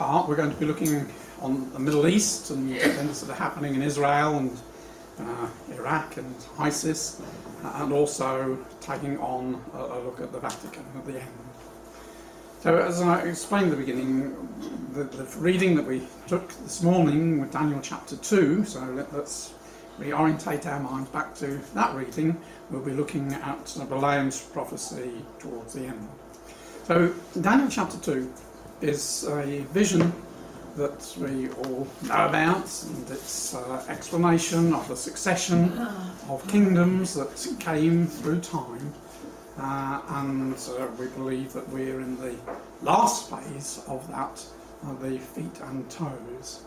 part, we're going to be looking on the Middle East and things that are happening in Israel and Iraq and ISIS, and also taking on a look at the Vatican at the end. So as I explained at the beginning, the reading that we took this morning with Daniel chapter 2, so let's reorientate our minds back to that reading. We'll be looking at Balaam's prophecy towards the end. So Daniel chapter 2 is a vision that we all know about, and its explanation of the succession of kingdoms that came through time, and we believe that we're in the last phase of that, the feet and toes.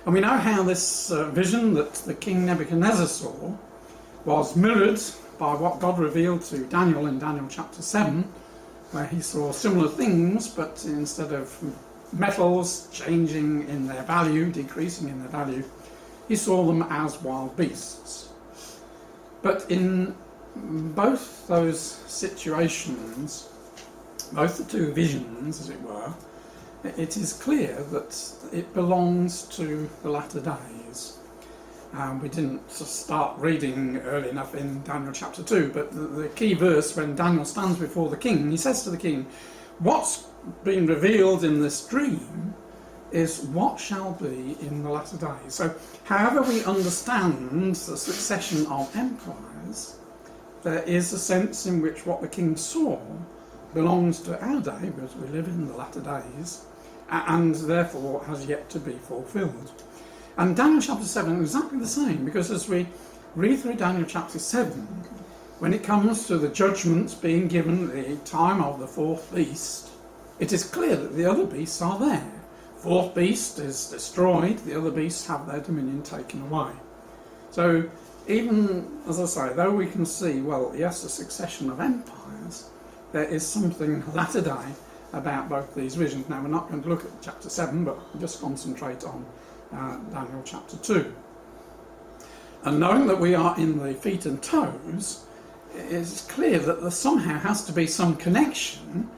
And we know how this vision that the king Nebuchadnezzar saw was mirrored by what God revealed to Daniel in Daniel chapter 7, where he saw similar things, but instead of metals changing in their value, decreasing in their value, he saw them as wild beasts. But in both those situations, both the two visions, as it were, it is clear that it belongs to the latter days. We didn't start reading early enough in Daniel chapter 2, but the key verse when Daniel stands before the king, he says to the king, what's been revealed in this dream is what shall be in the latter days. So however we understand the succession of empires, there is a sense in which what the king saw belongs to our day, because we live in the latter days, and therefore has yet to be fulfilled. And Daniel chapter 7 is exactly the same, because as we read through Daniel chapter 7, when it comes to the judgments being given at the time of the fourth beast, it is clear that the other beasts are there. Fourth beast is destroyed, the other beasts have their dominion taken away. So even, as I say, though we can see, well, yes, a succession of empires, there is something latter day about both these visions. Now, we're not going to look at chapter 7, but we'll just concentrate on Daniel chapter 2. And knowing that we are in the feet and toes, it's clear that there somehow has to be some connection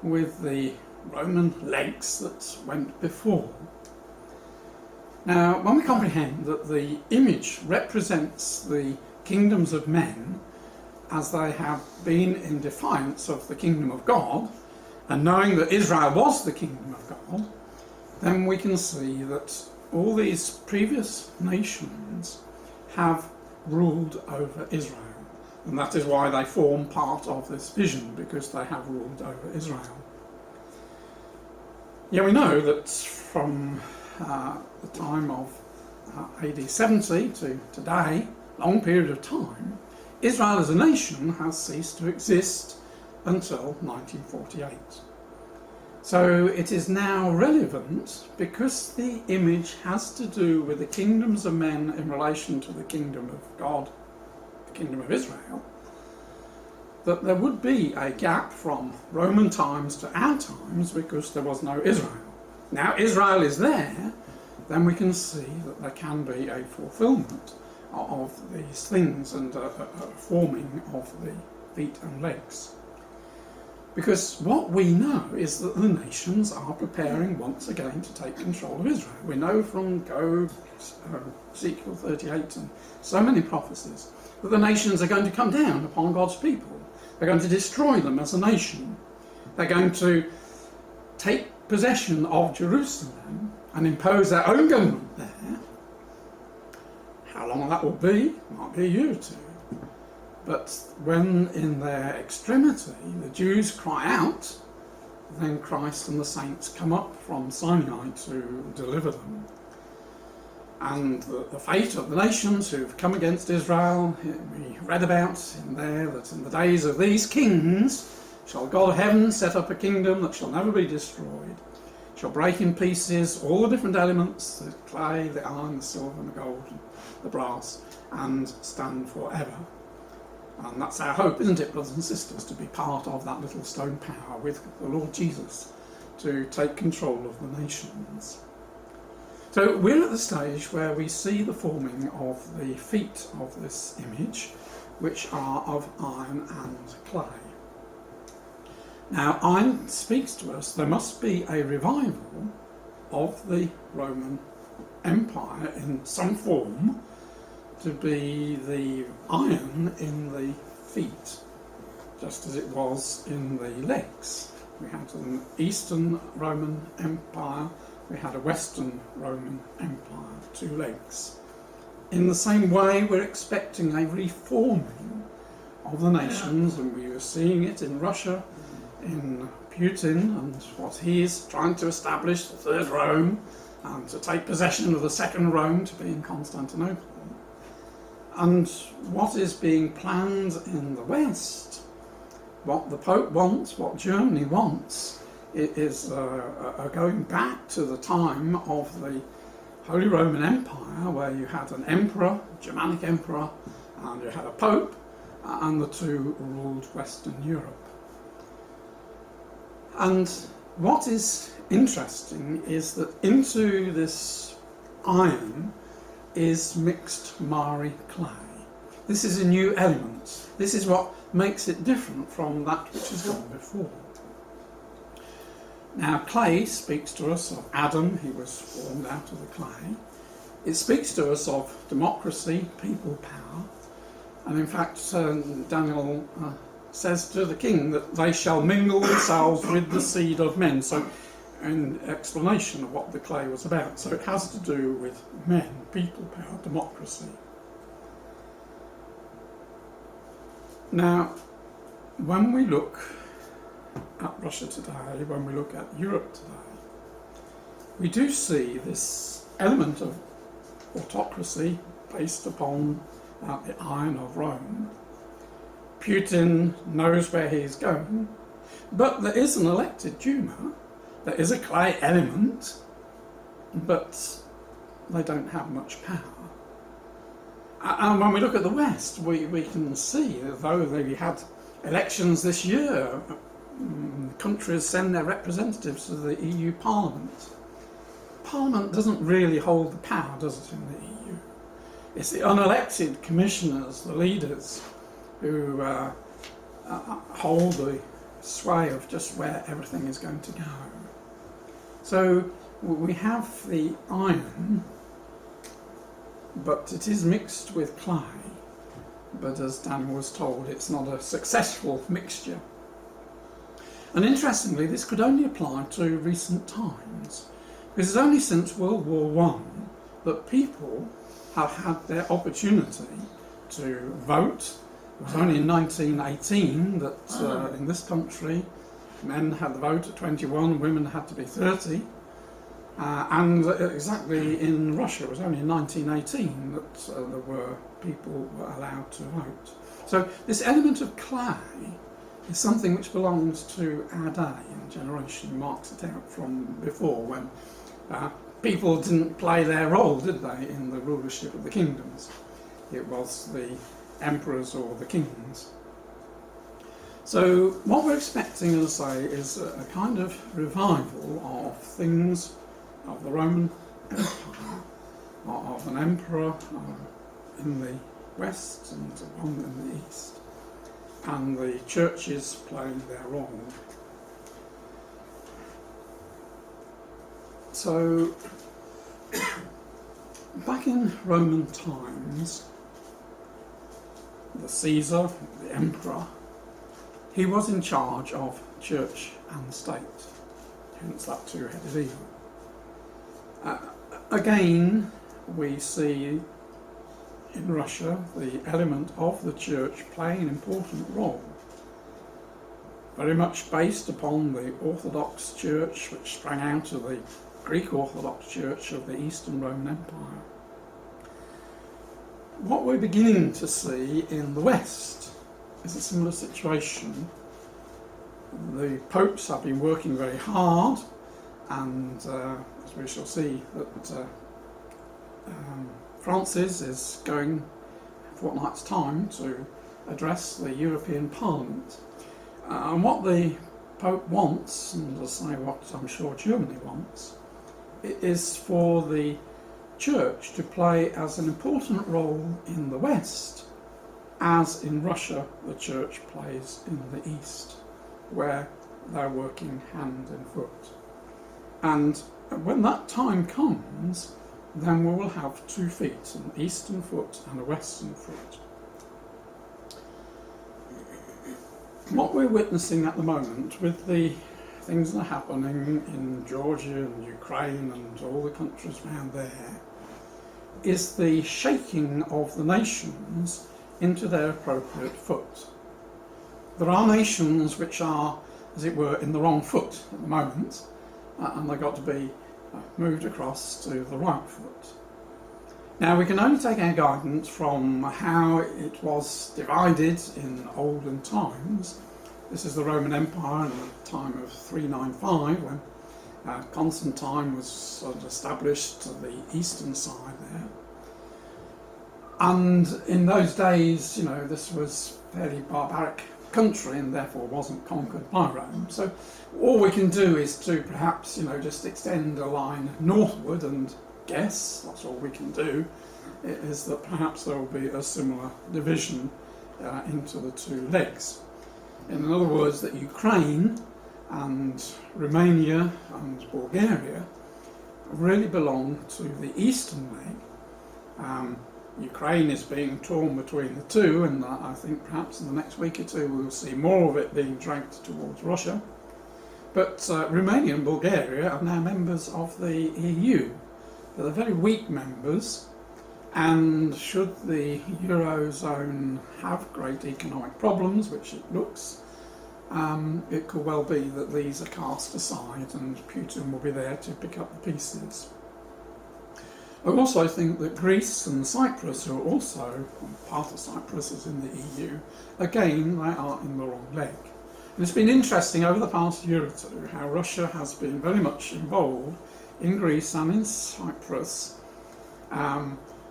with the Roman legs that went before. Now, when we comprehend that the image represents the kingdoms of men as they have been in defiance of the kingdom of God, and knowing that Israel was the kingdom of God, then we can see that all these previous nations have ruled over Israel. And that is why they form part of this vision, because they have ruled over Israel. Yeah, we know that from the time of AD 70 to today, long period of time, Israel as a nation has ceased to exist until 1948. So it is now relevant, because the image has to do with the kingdoms of men in relation to the kingdom of God, the kingdom of Israel, that there would be a gap from Roman times to our times because there was no Israel. Now Israel is there, then we can see that there can be a fulfillment of these things and a forming of the feet and legs. Because what we know is that the nations are preparing once again to take control of Israel. We know from Ezekiel 38 and so many prophecies that the nations are going to come down upon God's people. They're going to destroy them as a nation. They're going to take possession of Jerusalem and impose their own government there. How long that will be? Might be a year or two. But when in their extremity the Jews cry out, then Christ and the saints come up from Sinai to deliver them. And the fate of the nations who've come against Israel, we read about in there that in the days of these kings shall God of heaven set up a kingdom that shall never be destroyed, shall break in pieces all the different elements, the clay, the iron, the silver, and the gold, and the brass, and stand forever. And that's our hope, isn't it, brothers and sisters, to be part of that little stone power with the Lord Jesus to take control of the nations. So we're at the stage where we see the forming of the feet of this image, which are of iron and clay. Now, iron speaks to us there must be a revival of the Roman Empire in some form to be the iron in the feet, just as it was in the legs. We had an Eastern Roman Empire, we had a Western Roman Empire, two legs. In the same way, we're expecting a reforming of the nations, and we were seeing it in Russia, in Putin, and what he is trying to establish, the Third Rome, and to take possession of the Second Rome to be in Constantinople. And what is being planned in the West, what the Pope wants, what Germany wants, it is going back to the time of the Holy Roman Empire, where you had an emperor, Germanic emperor, and you had a pope, and the two ruled Western Europe. And what is interesting is that into this iron is mixed miry clay. This is a new element. This is what makes it different from that which has gone before. Now, clay speaks to us of Adam, he was formed out of the clay. It speaks to us of democracy, people power, and in fact Daniel says to the king that they shall mingle themselves with the seed of men. So, an explanation of what the clay was about. So it has to do with men, people power, democracy. Now, when we look at Russia today, when we look at Europe today, we do see this element of autocracy based upon the iron of Rome. Putin knows where he's going, but there is an elected Duma, there is a clay element, but they don't have much power. And when we look at the West, we can see that though we had elections this year, countries send their representatives to the EU Parliament. Parliament doesn't really hold the power, does it, in the EU? It's the unelected commissioners, the leaders, who hold the sway of just where everything is going to go. So we have the iron, but it is mixed with clay. But as Daniel was told, it's not a successful mixture. And interestingly, this could only apply to recent times, because it's only since World War I that people have had their opportunity to vote. It was only in 1918 that in this country men had the vote at 21, women had to be 30. And exactly in Russia, it was only in 1918 that there were people were allowed to vote. So this element of clay is something which belongs to our day and generation, marks it out from before, when people didn't play their role, did they, in the rulership of the kingdoms. It was the emperors or the kings. So what we're expecting, as I say, is a kind of revival of things of the Roman Empire, of an emperor in the west and one in the east, and the churches playing their role. So, back in Roman times, the Caesar, the emperor, he was in charge of church and state, hence that two-headed eagle. Again, we see in Russia the element of the church playing an important role, very much based upon the Orthodox Church, which sprang out of the Greek Orthodox Church of the Eastern Roman Empire. What we're beginning to see in the West is a similar situation. The popes have been working very hard, and as we shall see, that Francis is going in a fortnight's time to address the European Parliament. And what the Pope wants, and as I say what I'm sure Germany wants, it is for the Church to play as an important role in the West, as in Russia the Church plays in the East, where they're working hand and foot. And when that time comes, then we will have 2 feet, an eastern foot and a western foot. What we're witnessing at the moment with the things that are happening in Georgia and Ukraine and all the countries around there is the shaking of the nations into their appropriate foot. There are nations which are, as it were, in the wrong foot at the moment, and they've got to be moved across to the right foot. Now, we can only take our guidance from how it was divided in olden times. This is the Roman Empire in the time of 395, when Constantine was sort of established to the eastern side there. And in those days, you know, this was a fairly barbaric country and therefore wasn't conquered by Rome. So all we can do is to perhaps, you know, just extend a line northward and guess, that's all we can do, is that perhaps there will be a similar division into the 2 legs. In other words, that Ukraine and Romania and Bulgaria really belong to the eastern leg. Ukraine is being torn between the 2, and I think perhaps in the next week or 2 we'll see more of it being dragged towards Russia. But Romania and Bulgaria are now members of the EU. They're very weak members, and should the Eurozone have great economic problems, which it looks, it could well be that these are cast aside and Putin will be there to pick up the pieces. I also think that Greece and Cyprus, who are also part of Cyprus is in the EU, again, they are in the wrong leg. And it's been interesting over the past year or 2 how Russia has been very much involved in Greece and in Cyprus.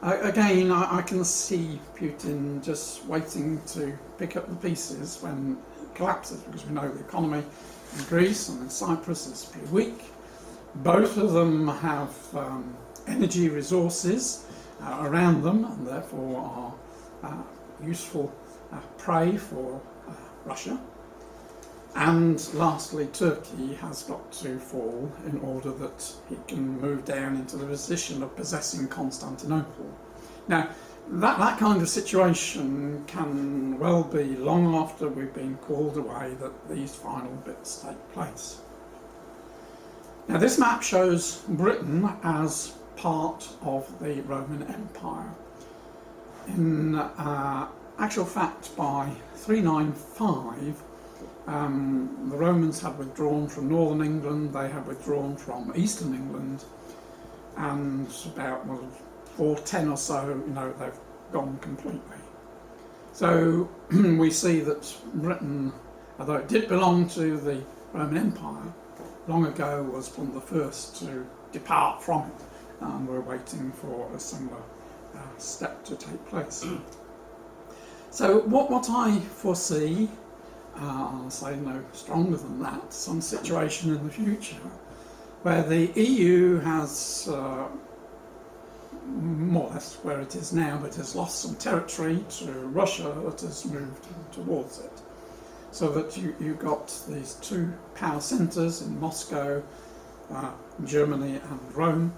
Again, I can see Putin just waiting to pick up the pieces when it collapses, because we know the economy in Greece and in Cyprus is pretty weak. Both of them have energy resources around them and therefore are useful prey for Russia. And lastly, Turkey has got to fall in order that he can move down into the position of possessing Constantinople. Now, that kind of situation can well be long after we've been called away that these final bits take place. Now, this map shows Britain as part of the Roman Empire. In actual fact, by 395, the Romans had withdrawn from northern England, they had withdrawn from eastern England, and about 410 or so, you know, they've gone completely. So we see that Britain, although it did belong to the Roman Empire, long ago was one of the first to depart from it, and we're waiting for a similar step to take place. So what I foresee, I'll say no stronger than that, some situation in the future where the EU has more or less where it is now, but has lost some territory to Russia that has moved towards it. So that you've got these 2 power centres in Moscow, Germany and Rome,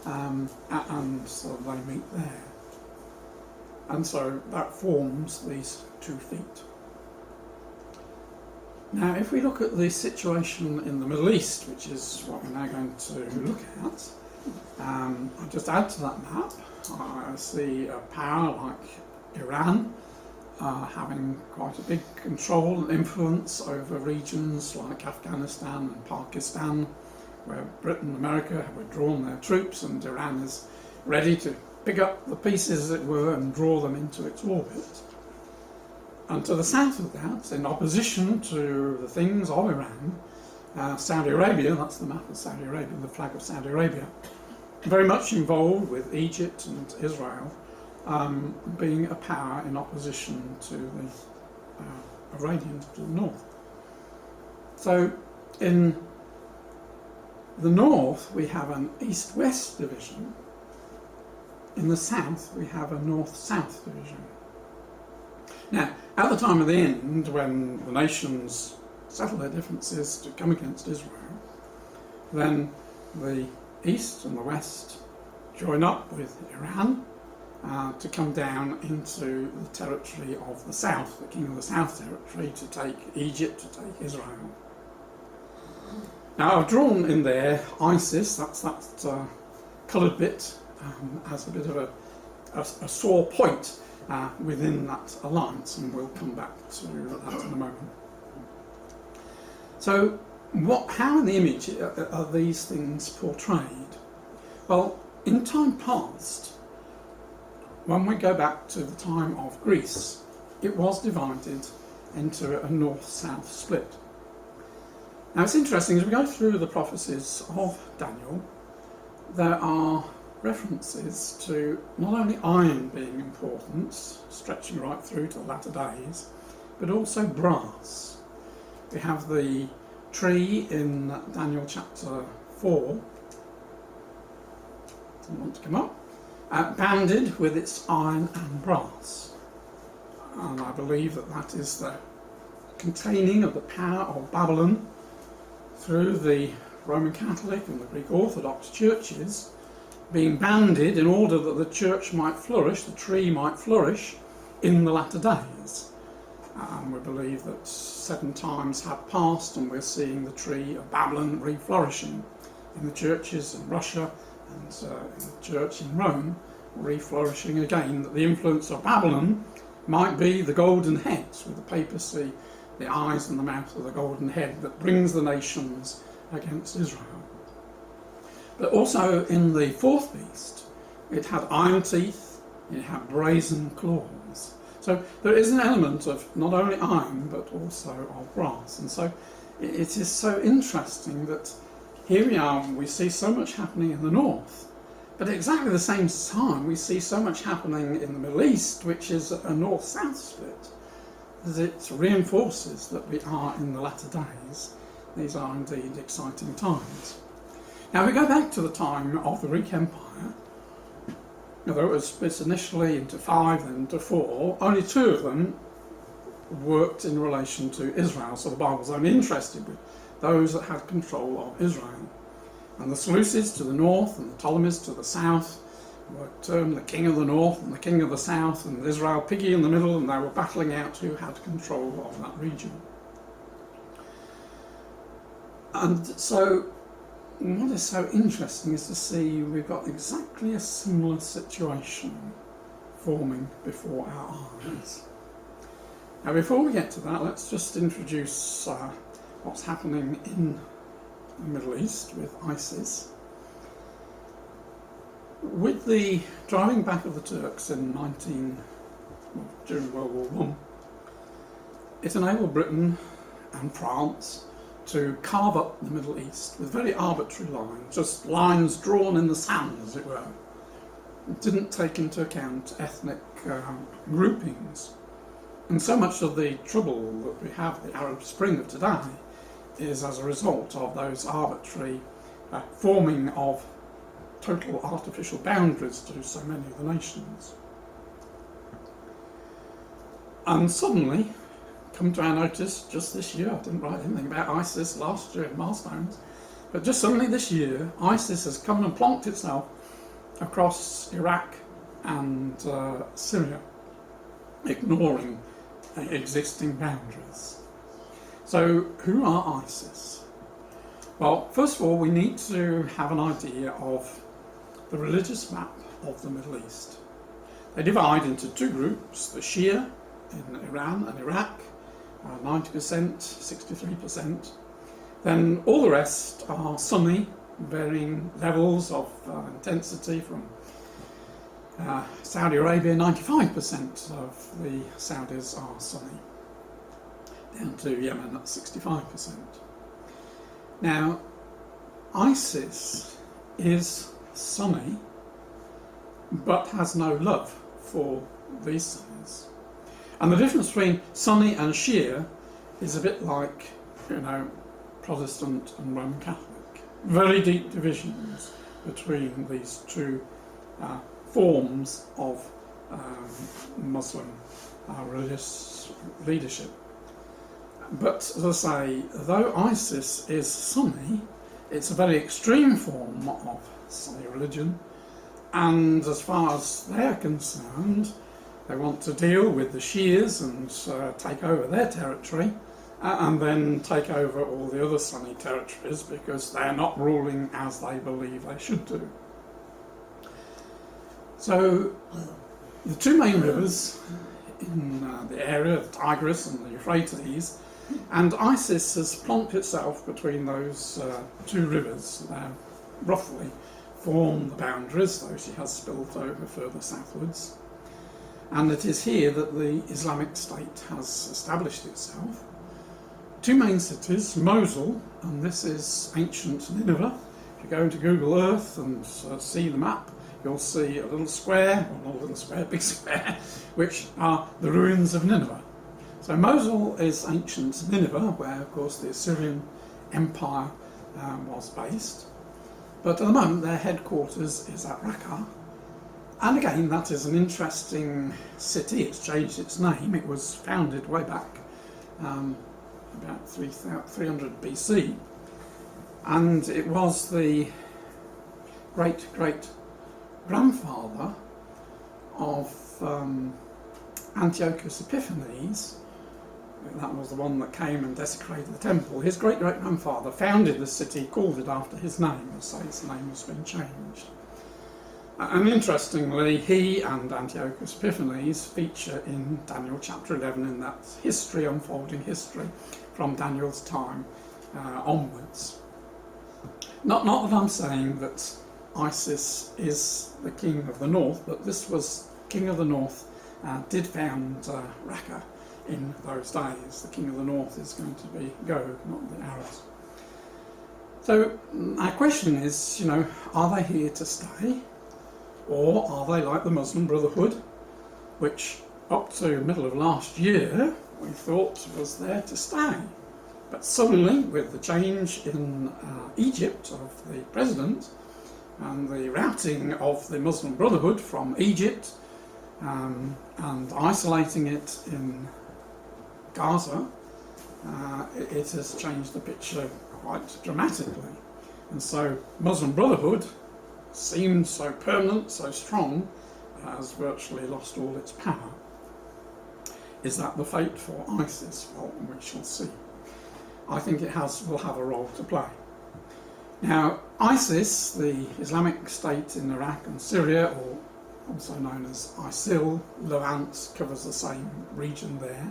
and so they meet there. And so that forms these 2 feet. Now, if we look at the situation in the Middle East, which is what we're now going to look at, I'll just add to that map. I see a power like Iran having quite a big control and influence over regions like Afghanistan and Pakistan, where Britain and America have withdrawn their troops and Iran is ready to pick up the pieces, as it were, and draw them into its orbit. And to the south of that, in opposition to the things of Iran, Saudi Arabia, that's the map of Saudi Arabia, the flag of Saudi Arabia, very much involved with Egypt and Israel, being a power in opposition to the Iranians to the north. So in the north we have an east-west division. In the south we have a north-south division. Now, at the time of the end, when the nations settle their differences to come against Israel, then the east and the west join up with Iran to come down into the territory of the south, the King of the South territory, to take Egypt, to take Israel. Now I've drawn in there ISIS, that's that coloured bit, as a bit of a sore point within that alliance, and we'll come back to that in a moment. So how in the image are these things portrayed? Well, in time past, when we go back to the time of Greece, it was divided into a north-south split. Now it's interesting, as we go through the prophecies of Daniel, there are references to not only iron being important, stretching right through to the latter days, but also brass. We have the tree in Daniel chapter 4, doesn't want to come up, banded with its iron and brass. And I believe that is the containing of the power of Babylon through the Roman Catholic and the Greek Orthodox churches, being banded in order that the church might flourish, the tree might flourish in the latter days. We believe that 7 times have passed and we're seeing the tree of Babylon re-flourishing in the churches in Russia and in the church in Rome, re-flourishing again, that the influence of Babylon might be the golden heads with the papacy, the eyes and the mouth of the golden head that brings the nations against Israel. But also in the fourth beast, it had iron teeth, it had brazen claws. So there is an element of not only iron, but also of brass. And so it is so interesting that here we are, we see so much happening in the north, but at exactly the same time we see so much happening in the Middle East, which is a north-south split, that it reinforces that we are in the latter days. These are indeed exciting times. Now we go back to the time of the Greek Empire. Although it was split initially into 5 and into 4, only 2 of them worked in relation to Israel, so the Bible was only interested with those that had control of Israel. And the Seleucids to the north and the Ptolemies to the south were termed the king of the north and the king of the south, and Israel piggy in the middle, and they were battling out who had control of that region. And so what is so interesting is to see we've got exactly a similar situation forming before our eyes. Now before we get to that, let's just introduce what's happening in the Middle East with ISIS. With the driving back of the Turks in during World War I, it enabled Britain and France to carve up the Middle East with very arbitrary lines, just lines drawn in the sand, as it were. It didn't take into account ethnic groupings. And so much of the trouble that we have, the Arab Spring of today, is as a result of those arbitrary forming of total artificial boundaries to so many of the nations. And suddenly, come to our notice just this year, I didn't write anything about ISIS last year in milestones, but just suddenly this year, ISIS has come and plonked itself across Iraq and Syria, ignoring existing boundaries. So who are ISIS? Well, first of all, we need to have an idea of the religious map of the Middle East. They divide into 2 groups, the Shia in Iran and Iraq, 90%, 63%. Then all the rest are Sunni, varying levels of intensity from Saudi Arabia, 95% of the Saudis are Sunni, down to Yemen at 65%. Now, ISIS is Sunni, but has no love for these Sunnis. And the difference between Sunni and Shia is a bit like, Protestant and Roman Catholic. Very deep divisions between these 2 forms of Muslim religious leadership. But as I say, though ISIS is Sunni, It's a very extreme form of Sunni religion, and as far as they're concerned, they want to deal with the Shias and take over their territory, and then take over all the other Sunni territories because they're not ruling as they believe they should do. So the two main rivers in the area, the Tigris and the Euphrates, and ISIS has plonked itself between those two rivers. They roughly form the boundaries, though she has spilled over further southwards. And it is here that the Islamic State has established itself. Two main cities, Mosul, and this is ancient Nineveh. If you go into Google Earth and see the map, you'll see a little square, or not a little square, big square, which are the ruins of Nineveh. So Mosul is ancient Nineveh, where of course the Assyrian Empire was based. But at the moment their headquarters is at Raqqa. And again, that is an interesting city. It's changed its name. It was founded way back about 300 BC. And it was the great-great-grandfather of Antiochus Epiphanes. That was the one that came and desecrated the temple. His great-great-grandfather founded the city, called it after his name, so its name has been changed. And interestingly, he and Antiochus Epiphanes feature in Daniel chapter 11 in that history, unfolding history from Daniel's time onwards. Not that I'm saying that ISIS is the king of the north, but this was king of the north, did found Raqqa in those days. The king of the north is going to be Gog, not the Arabs. So our question is, are they here to stay? Or are they like the Muslim Brotherhood, which up to middle of last year we thought was there to stay? But suddenly, with the change in Egypt of the president and the routing of the Muslim Brotherhood from Egypt and isolating it in Gaza, it has changed the picture quite dramatically. And so Muslim Brotherhood seemed so permanent, so strong, has virtually lost all its power. Is that the fate for ISIS? Well, we shall see. I think it will have a role to play. Now, ISIS, the Islamic State in Iraq and Syria, or also known as ISIL, Levant covers the same region there,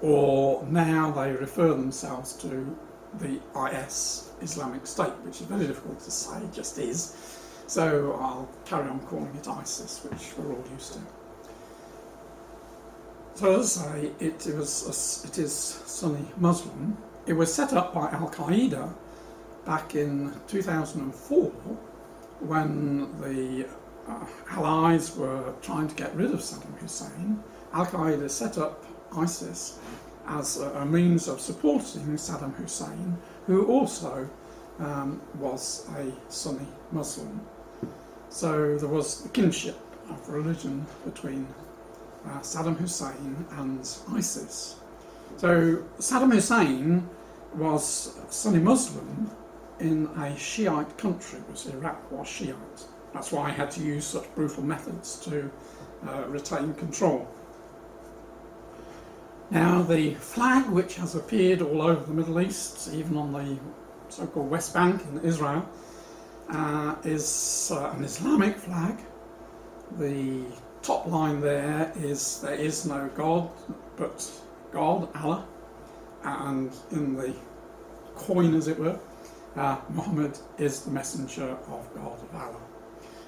or now they refer themselves to the IS, Islamic State, which is very difficult to say, just is. So I'll carry on calling it ISIS, which we're all used to. So as I say, it is Sunni Muslim. It was set up by Al-Qaeda back in 2004 when the Allies were trying to get rid of Saddam Hussein. Al-Qaeda set up ISIS as a means of supporting Saddam Hussein, who also was a Sunni Muslim. So there was the kinship of religion between Saddam Hussein and ISIS. So Saddam Hussein was Sunni Muslim in a Shiite country, because Iraq was Shiite. That's why he had to use such brutal methods to retain control. Now the flag, which has appeared all over the Middle East, even on the so-called West Bank in Israel, is an Islamic flag. The top line there is no God but God, Allah, and in the coin, as it were, Muhammad is the messenger of God, of Allah.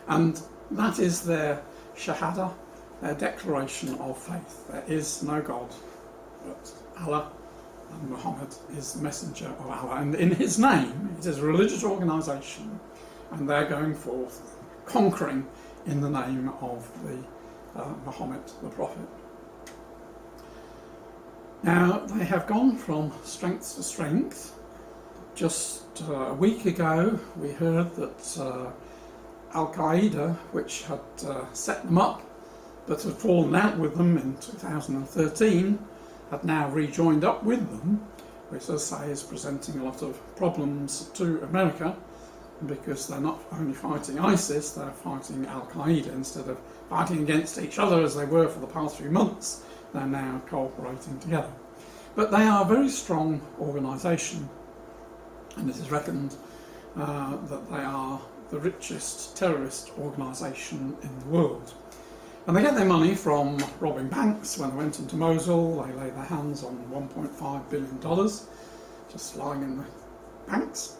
And that is their shahada, their declaration of faith. There is no God but Allah, and Muhammad is the messenger of Allah. And in his name, it is a religious organisation, and they're going forth conquering in the name of the Muhammad, the Prophet. Now, they have gone from strength to strength. Just a week ago, we heard that Al-Qaeda, which had set them up, but had fallen out with them in 2013, had now rejoined up with them which, as I say, is presenting a lot of problems to America, because they're not only fighting ISIS, they're fighting Al-Qaeda. Instead of fighting against each other as they were for the past few months, they're now cooperating together. But they are a very strong organisation, and it is reckoned that they are the richest terrorist organisation in the world. And they get their money from robbing banks. When they went into Mosul, they laid their hands on $1.5 billion just lying in the banks.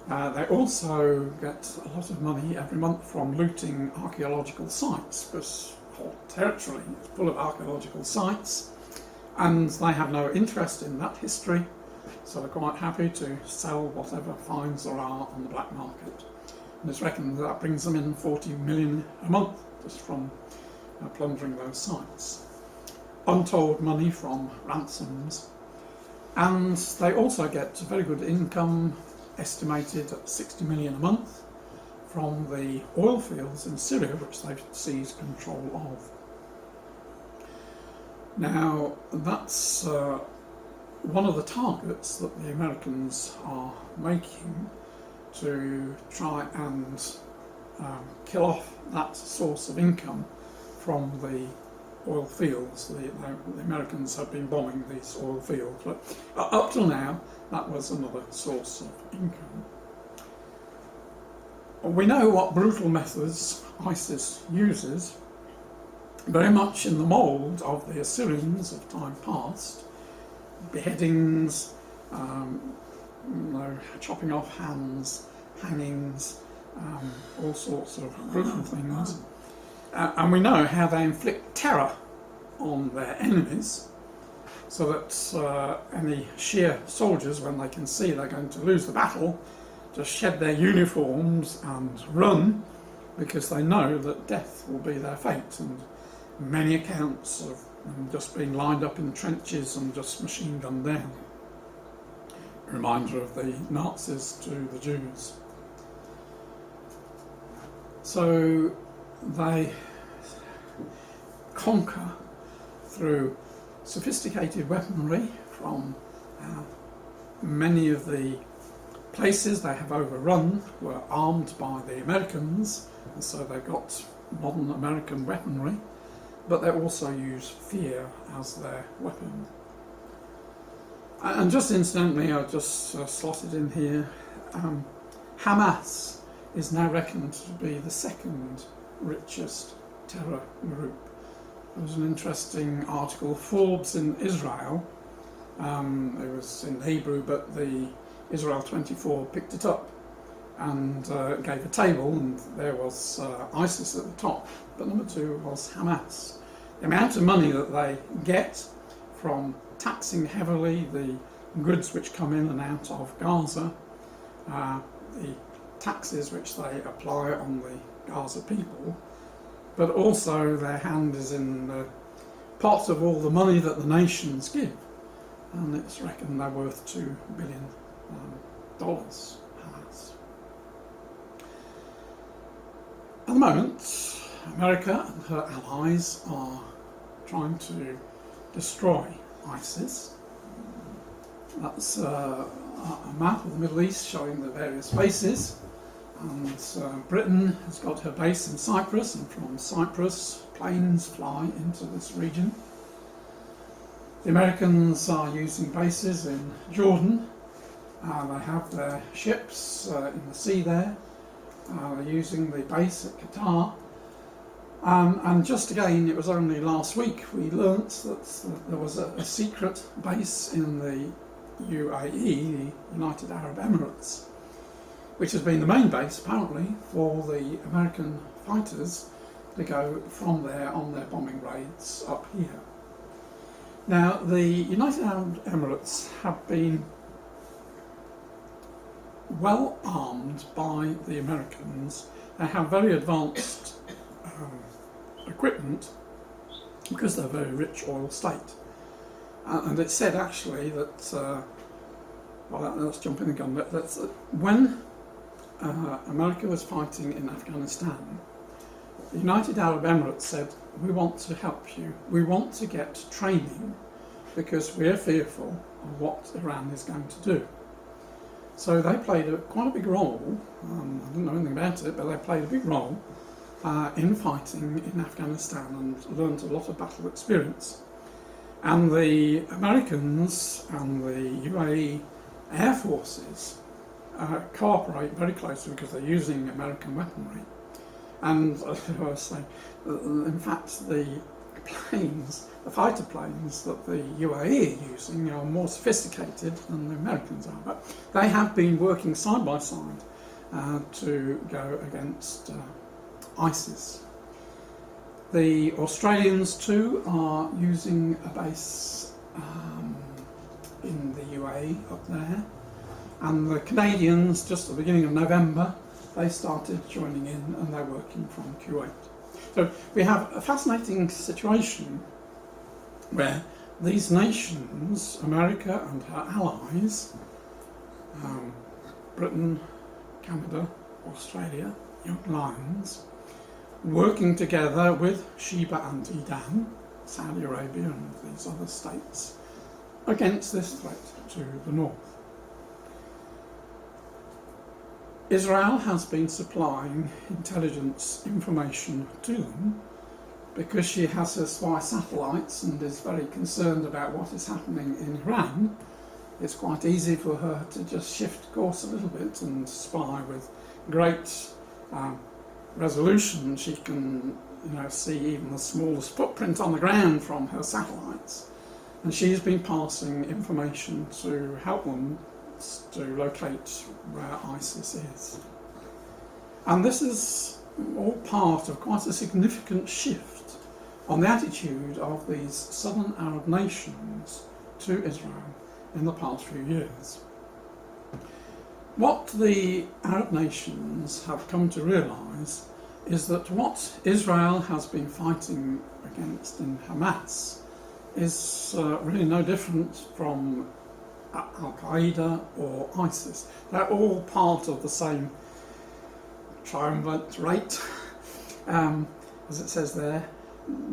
They also get a lot of money every month from looting archaeological sites, because the whole territory is full of archaeological sites, and they have no interest in that history, so they're quite happy to sell whatever finds there are on the black market. And it's reckoned that brings them in 40 million a month just from plundering those sites. Untold money from ransoms, and they also get very good income, estimated at 60 million a month, from the oil fields in Syria, which they've seized control of. Now, that's one of the targets that the Americans are making to try and kill off that source of income from the oil fields. The Americans have been bombing these oil fields, but up till now that was another source of income. We know what brutal methods ISIS uses, very much in the mould of the Assyrians of time past. Beheadings, chopping off hands, hangings, all sorts of brutal things. And we know how they inflict terror on their enemies, so that any Shia soldiers, when they can see they're going to lose the battle, just shed their uniforms and run, because they know that death will be their fate. And many accounts of them just being lined up in trenches and just machine gunned down. A reminder of the Nazis to the Jews. So they conquer through sophisticated weaponry from many of the places they have overrun were armed by the Americans, and so they've got modern American weaponry, but they also use fear as their weapon. And just incidentally, I just slotted in here, Hamas is now reckoned to be the second richest terror group. There was an interesting article, Forbes in Israel, it was in Hebrew, but the Israel 24 picked it up and gave a table, and there was ISIS at the top, but number 2 was Hamas. The amount of money that they get from taxing heavily the goods which come in and out of Gaza, the taxes which they apply on the Gaza people, but also their hand is in the pot of all the money that the nations give, and it's reckoned they're worth $2 billion. Hamas. At the moment, America and her allies are trying to destroy ISIS. That's a map of the Middle East showing the various bases, and Britain has got her base in Cyprus, and from Cyprus planes fly into this region. The Americans are using bases in Jordan. They have their ships in the sea there. They're using the base at Qatar. And just again, it was only last week we learnt that there was a secret base in the UAE, the United Arab Emirates, which has been the main base apparently for the American fighters to go from there on their bombing raids up here. Now, the United Arab Emirates have been well armed by the Americans. They have very advanced equipment because they're a very rich oil state. And it's said actually that, let's jump in the gun, but that's when America was fighting in Afghanistan, the United Arab Emirates said, we want to help you, we want to get training because we're fearful of what Iran is going to do. So they played quite a big role, I didn't know anything about it, but they played a big role in fighting in Afghanistan and learned a lot of battle experience. And the Americans and the UAE Air Forces cooperate very closely because they're using American weaponry. And as I was saying, in fact, the planes, the fighter planes that the UAE are using are more sophisticated than the Americans are. But they have been working side by side to go against ISIS. The Australians too are using a base in the UAE up there, and the Canadians, just at the beginning of November, they started joining in and they're working from Kuwait. So we have a fascinating situation where these nations, America and her allies, Britain, Canada, Australia, Young Lions, working together with Sheba and Iran, Saudi Arabia and these other states, against this threat to the north. Israel has been supplying intelligence information to them because she has her spy satellites and is very concerned about what is happening in Iran. It's quite easy for her to just shift course a little bit and spy with great resolution. She can, see even the smallest footprint on the ground from her satellites. And she's been passing information to help them to locate where ISIS is. And this is all part of quite a significant shift on the attitude of these southern Arab nations to Israel in the past few years. What the Arab nations have come to realise is that what Israel has been fighting against in Hamas is really no different from Al-Qaeda or ISIS. They're all part of the same triumvirate, as it says there.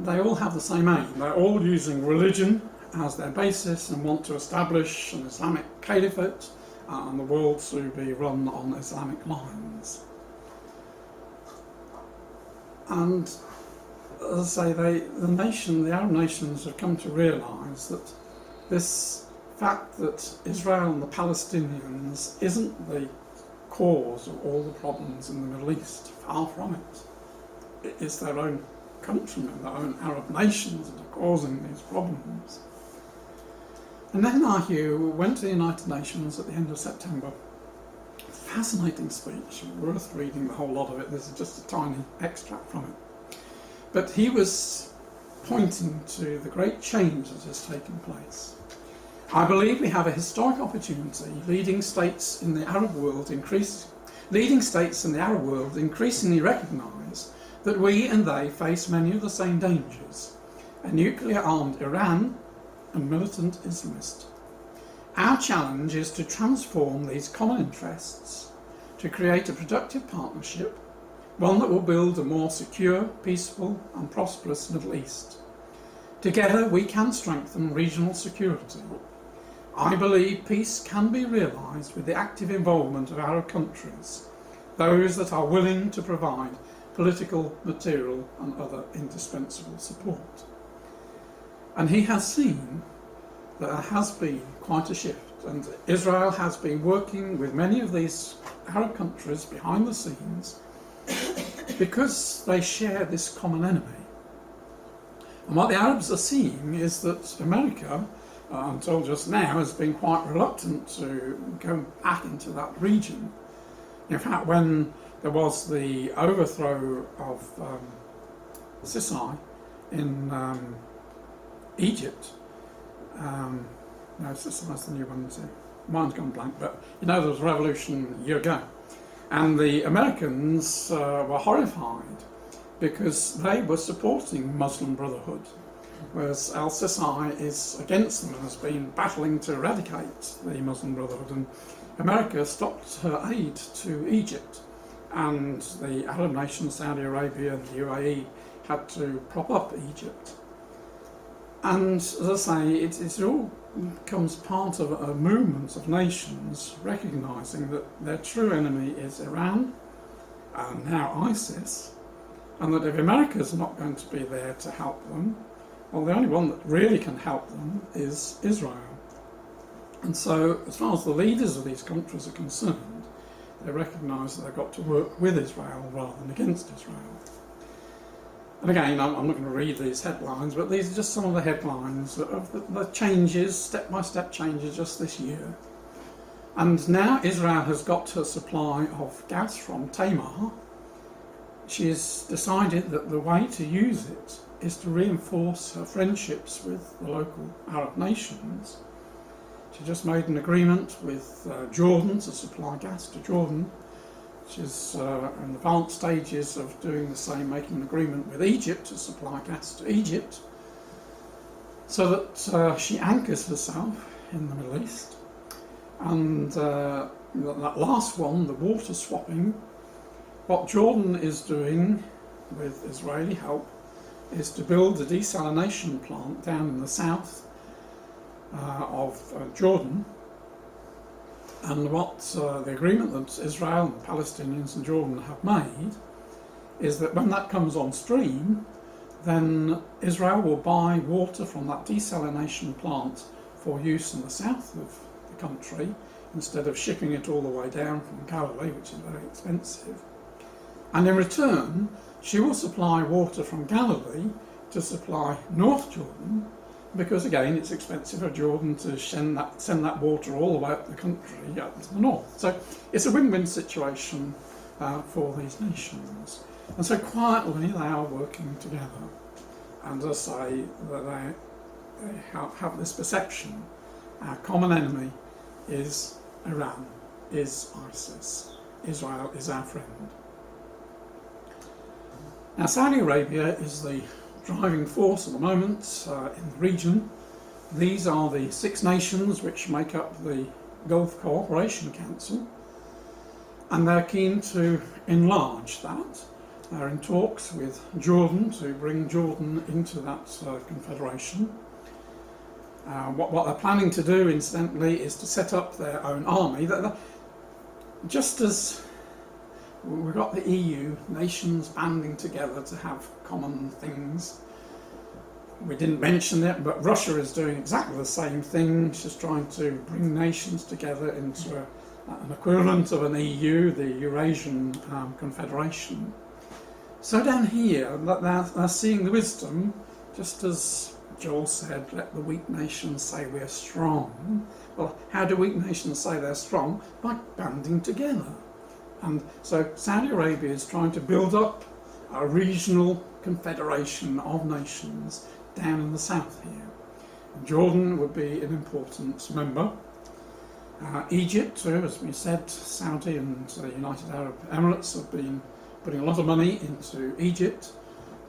They all have the same aim. They're all using religion as their basis and want to establish an Islamic caliphate and the world to be run on Islamic lines. And as I say, the Arab nations have come to realise that this fact that Israel and the Palestinians isn't the cause of all the problems in the Middle East. Far from it. It's their own countrymen, their own Arab nations that are causing these problems. And Netanyahu went to the United Nations at the end of September. Fascinating speech, worth reading the whole lot of it. This is just a tiny extract from it. But he was pointing to the great change that has taken place. I believe we have a historic opportunity. Leading states in the Arab world increasingly recognise that we and they face many of the same dangers: a nuclear-armed Iran and militant Islamists. Our challenge is to transform these common interests to create a productive partnership, one that will build a more secure, peaceful and prosperous Middle East. Together we can strengthen regional security. I believe peace can be realised with the active involvement of Arab countries, those that are willing to provide political, material and other indispensable support. And he has seen that there has been quite a shift, and Israel has been working with many of these Arab countries behind the scenes because they share this common enemy. And what the Arabs are seeing is that America, until just now, has been quite reluctant to go back into that region. In fact, when there was the overthrow of Sisi in Egypt, no, Sisi's the new one, so mine's gone blank, but there was a revolution a year ago. And the Americans were horrified because they were supporting Muslim Brotherhood, whereas al-Sisi is against them and has been battling to eradicate the Muslim Brotherhood. And America stopped her aid to Egypt, and the Arab nations, Saudi Arabia and the UAE, had to prop up Egypt. And as I say, it all becomes part of a movement of nations recognising that their true enemy is Iran and now ISIS, and that if America's not going to be there to help them, well, the only one that really can help them is Israel. And so, as far as the leaders of these countries are concerned, they recognise that they've got to work with Israel rather than against Israel. And again, I'm not going to read these headlines, but these are just some of the headlines of the changes, step-by-step changes just this year. And now Israel has got her supply of gas from Tamar. She has decided that the way to use it is to reinforce her friendships with the local Arab nations. She just made an agreement with Jordan to supply gas to Jordan. She's in the advanced stages of doing the same, making an agreement with Egypt to supply gas to Egypt, so that she anchors herself in the Middle East. And that last one, the water swapping, what Jordan is doing with Israeli help is to build a desalination plant down in the south of Jordan. And what the agreement that Israel and Palestinians and Jordan have made is that when that comes on stream, then Israel will buy water from that desalination plant for use in the south of the country, instead of shipping it all the way down from Galilee, which is very expensive. And in return, she will supply water from Galilee to supply North Jordan, because again it's expensive for Jordan to send that water all the way up the country up to the north. So it's a win-win situation for these nations. And so quietly they are working together. And as I say, that they have this perception: our common enemy is Iran, is ISIS. Israel is our friend. Now Saudi Arabia is the driving force at the moment in the region. These are the 6 nations which make up the Gulf Cooperation Council, and they're keen to enlarge that. They're in talks with Jordan to bring Jordan into that confederation. What they're planning to do, incidentally, is to set up their own army. Just as we've got the EU nations banding together to have common things. We didn't mention it, but Russia is doing exactly the same thing. She's trying to bring nations together into an equivalent of an EU, the Eurasian Confederation. So down here, they're seeing the wisdom, just as Joel said, let the weak nations say we're strong. Well, how do weak nations say they're strong? By banding together. And so Saudi Arabia is trying to build up a regional confederation of nations down in the south here. And Jordan would be an important member. Egypt too, as we said, Saudi and the United Arab Emirates have been putting a lot of money into Egypt.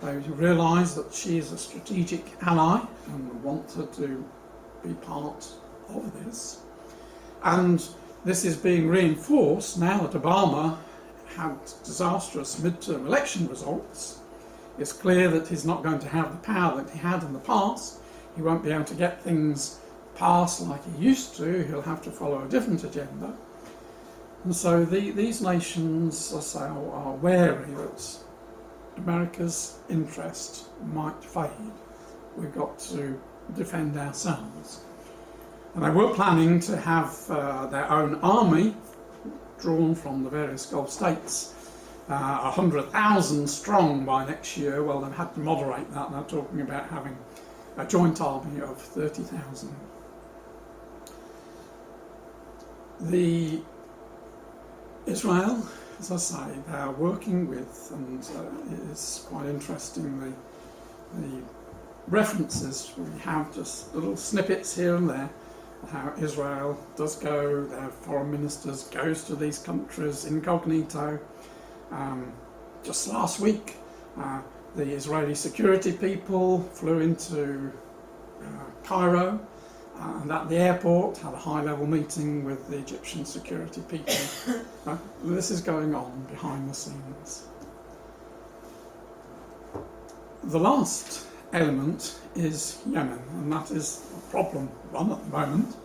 They realise that she is a strategic ally and want her to be part of this. And this is being reinforced now that Obama had disastrous midterm election results. It's clear that he's not going to have the power that he had in the past. He won't be able to get things passed like he used to. He'll have to follow a different agenda. And so these nations, as I say, are wary that America's interest might fade. We've got to defend ourselves. And they were planning to have their own army drawn from the various Gulf states, 100,000 strong by next year. Well, they've had to moderate that. They're talking about having a joint army of 30,000. The Israel, as I say, they are working with, and it is quite interesting, the references we have, just little snippets here and there, how Israel does go, their foreign ministers goes to these countries incognito. Just last week, the Israeli security people flew into Cairo, and at the airport had a high-level meeting with the Egyptian security people. This is going on behind the scenes. The last element is Yemen, and that is a problem one at the moment.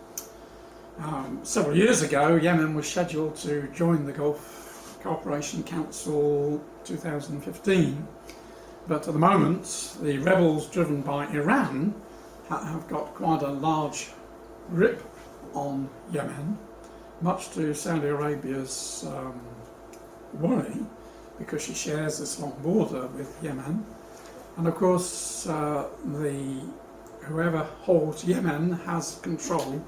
Several years ago, Yemen was scheduled to join the Gulf Cooperation Council 2015, but at the moment the rebels driven by Iran have got quite a large grip on Yemen, much to Saudi Arabia's worry, because she shares this long border with Yemen. And of course, whoever holds Yemen has control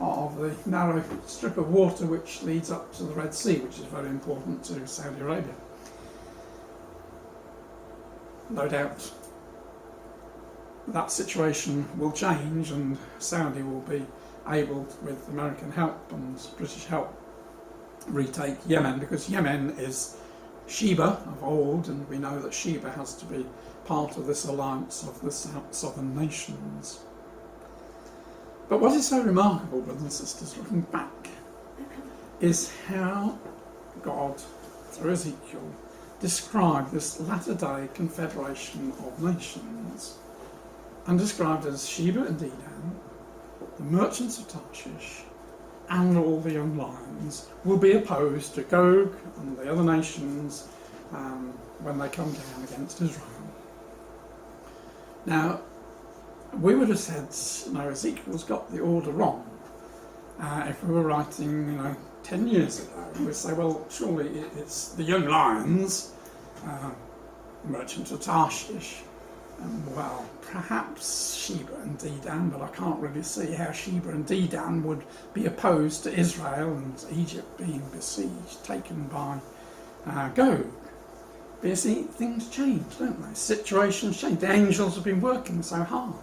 of the narrow strip of water which leads up to the Red Sea, which is very important to Saudi Arabia. No doubt that situation will change, and Saudi will be able, with American help and British help, retake Yemen, because Yemen is Sheba of old, and we know that Sheba has to be part of this alliance of the southern nations. But what is so remarkable, brothers and sisters, looking back, is how God, through Ezekiel, described this latter-day confederation of nations, and described as Sheba and Dedan, the merchants of Tarshish, and all the young lions will be opposed to Gog and the other nations when they come down against Israel. Now, we would have said, no, Ezekiel's got the order wrong. If we were writing, 10 years ago, we'd say, well, surely it's the young lions, merchants of Tarshish, well, perhaps Sheba and Dedan, but I can't really see how Sheba and Dedan would be opposed to Israel and Egypt being besieged, taken by Gog. But you see, things change, don't they? Situations change. The angels have been working so hard.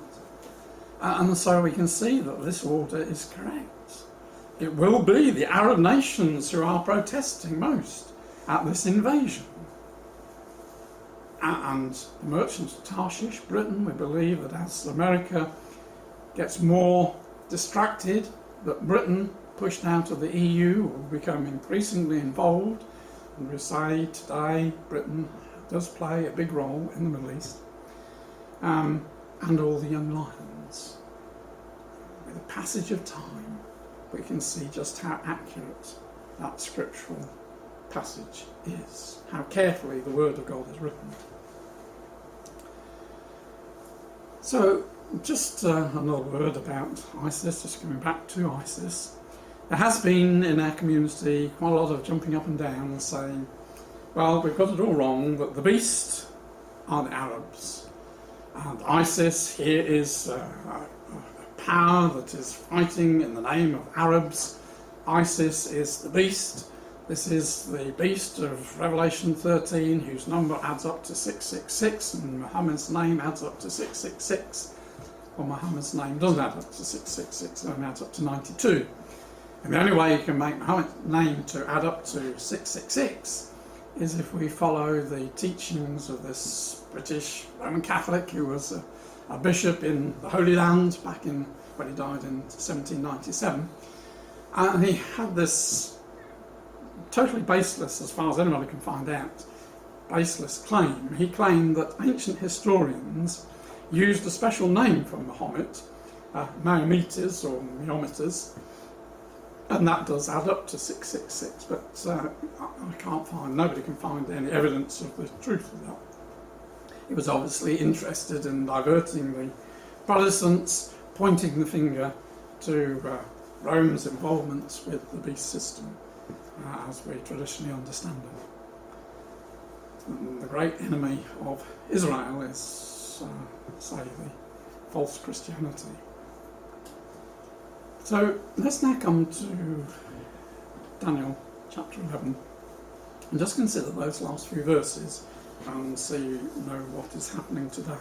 And so we can see that this order is correct. It will be the Arab nations who are protesting most at this invasion. And the merchants of Tarshish, Britain, we believe that as America gets more distracted, that Britain, pushed out of the EU, will become increasingly involved. And we say today Britain does play a big role in the Middle East. And all the young lions. With the passage of time, we can see just how accurate that scriptural passage is, how carefully the Word of God is written. So, just another word about ISIS, just coming back to ISIS. There has been in our community quite a lot of jumping up and down and saying, well, we've got it all wrong, that the beast are the Arabs. And ISIS here is a power that is fighting in the name of Arabs. ISIS is the beast. This is the beast of Revelation 13, whose number adds up to 666, and Muhammad's name adds up to 666. Well, Muhammad's name doesn't add up to 666, it only adds up to 92. And the only way you can make Muhammad's name to add up to 666 is if we follow the teachings of this British Roman Catholic who was a bishop in the Holy Land back in, when he died in 1797. And he had this totally baseless, as far as anybody can find out, baseless claim. He claimed that ancient historians used a special name for Muhammad, Mahometes or Mahometers, and that does add up to 666, but I can't find, nobody can find any evidence of the truth of that. He was obviously interested in diverting the Protestants, pointing the finger to Rome's involvement with the beast system, as we traditionally understand it. And the great enemy of Israel is, say, the false Christianity. So let's now come to Daniel chapter 11 and just consider those last few verses and so you know what is happening today.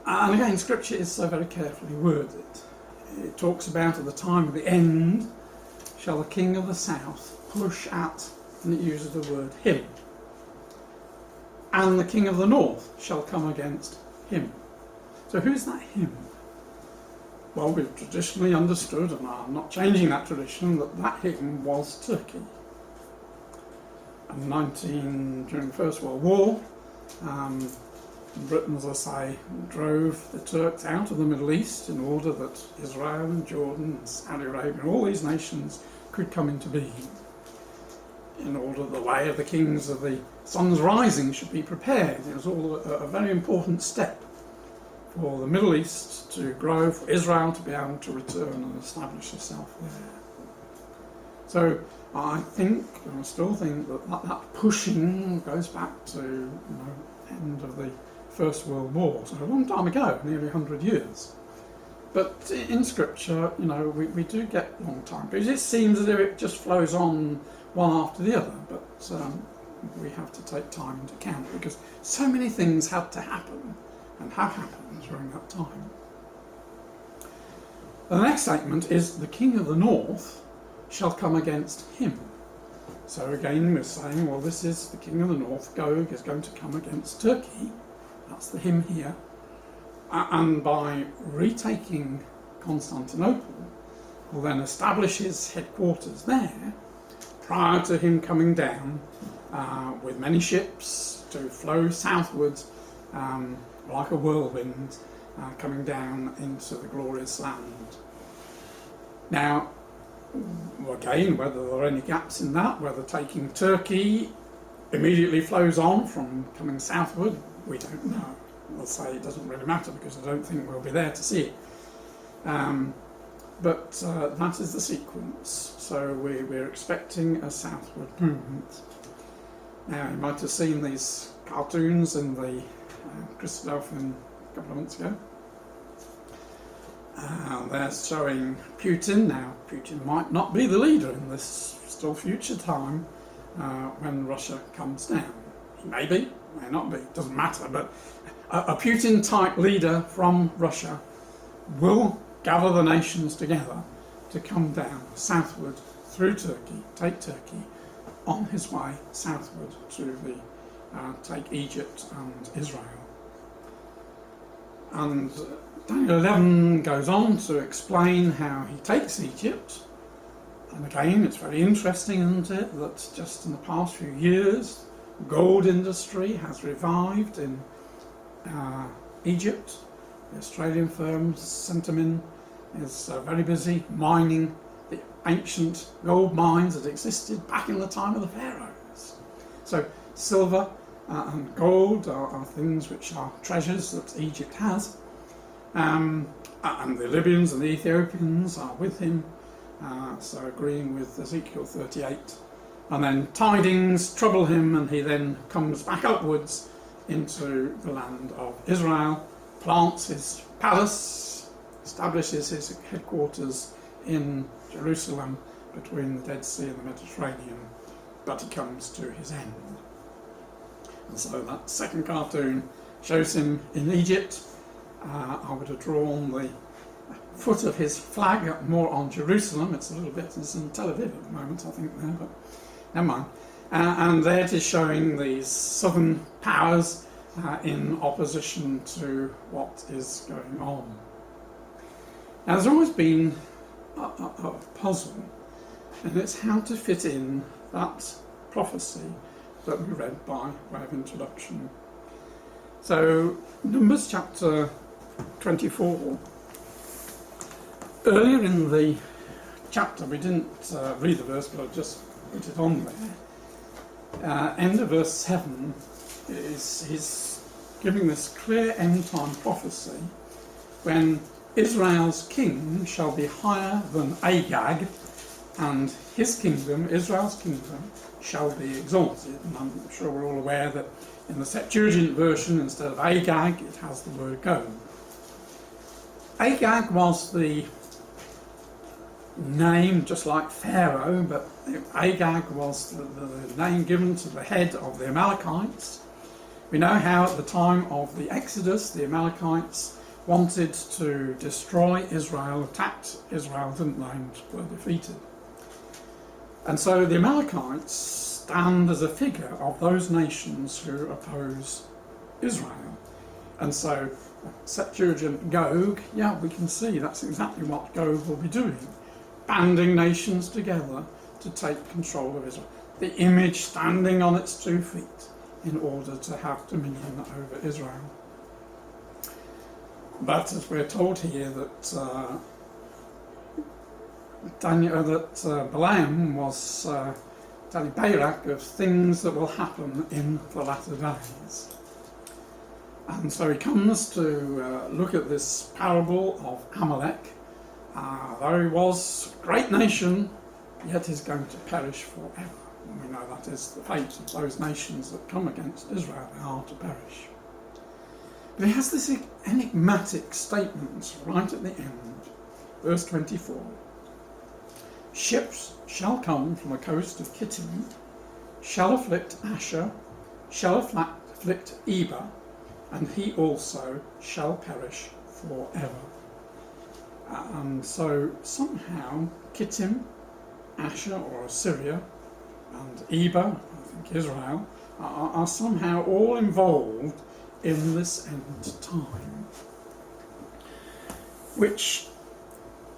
And again, Scripture is so very carefully worded. It talks about at the time of the end shall the king of the south push at, and it uses the word him, and the king of the north shall come against him. So who's that him? Well, we've traditionally understood, and I'm not changing that tradition, that him was Turkey. And during the First World War, Britain, as I say, drove the Turks out of the Middle East in order that Israel and Jordan and Saudi Arabia and all these nations could come into being, in order that the way of the kings of the sun's rising should be prepared. It was all a very important step for the Middle East to grow, for Israel to be able to return and establish itself there. So I still think that pushing goes back to end of the First World War, so a long time ago, nearly 100 years. But in Scripture, we do get long time, because it seems as if it just flows on one after the other, but we have to take time into account, because so many things had to happen, and have happened during that time. The next statement is, the king of the north shall come against him. So again we're saying, well, this is the king of the north, Gog, is going to come against Turkey. That's the him here. And by retaking Constantinople, will then establish his headquarters there, prior to him coming down with many ships to flow southwards like a whirlwind, coming down into the glorious land. Now, again, whether there are any gaps in that, whether taking Turkey immediately flows on from coming southward, we don't know. We'll say it doesn't really matter, because I don't think we'll be there to see it. But that is the sequence. So we're expecting a southward movement. Now, you might have seen these cartoons in the Christadelphian a couple of months ago. They're showing Putin. Now, Putin might not be the leader in this still future time when Russia comes down. He may be, may not be, doesn't matter, but a Putin-type leader from Russia will gather the nations together to come down southward through Turkey, take Turkey, on his way southward to take Egypt and Israel. And Daniel 11 goes on to explain how he takes Egypt. And again, it's very interesting, isn't it, that just in the past few years, gold industry has revived in Egypt. The Australian firm Centamin is very busy mining the ancient gold mines that existed back in the time of the pharaohs. So silver and gold are things which are treasures that Egypt has. And the Libyans and the Ethiopians are with him, so agreeing with Ezekiel 38. And then tidings trouble him, and he then comes back upwards into the land of Israel, plants his palace, establishes his headquarters in Jerusalem between the Dead Sea and the Mediterranean, but he comes to his end. And so that second cartoon shows him in Egypt. I would have drawn the foot of his flag more on Jerusalem. It's a little bit, it's in Tel Aviv at the moment, I think, there, but never mind. And there it is showing these southern powers in opposition to what is going on. Now, there's always been a puzzle, and it's how to fit in that prophecy that we read by way of introduction. So, Numbers chapter 24. Earlier in the chapter, we didn't read the verse, but I just put it on there. End of verse 7 is he's giving this clear end-time prophecy when Israel's king shall be higher than Agag, and his kingdom, Israel's kingdom, shall be exalted. And I'm sure we're all aware that in the Septuagint version, instead of Agag, it has the word Gog. Agag was the name, just like Pharaoh, but Agag was the name given to the head of the Amalekites. We know how at the time of the Exodus, the Amalekites wanted to destroy Israel, attacked Israel, didn't they, and were defeated. And so the Amalekites stand as a figure of those nations who oppose Israel. And so Septuagint Gog, yeah, we can see that's exactly what Gog will be doing, banding nations together to take control of Israel. The image standing on its 2 feet in order to have dominion over Israel. But as we're told here that Balaam was telling Balak of things that will happen in the latter days. And so he comes to look at this parable of Amalek. Though he was a great nation, yet he's going to perish forever. And we know that is the fate of those nations that come against Israel. They are to perish. But he has this enigmatic statement right at the end, verse 24. Ships shall come from the coast of Kittim, shall afflict Asher, shall afflict Eber, and he also shall perish forever. And so somehow Kittim, Asher or Assyria, and Eber, I think Israel, are somehow all involved in this end time, which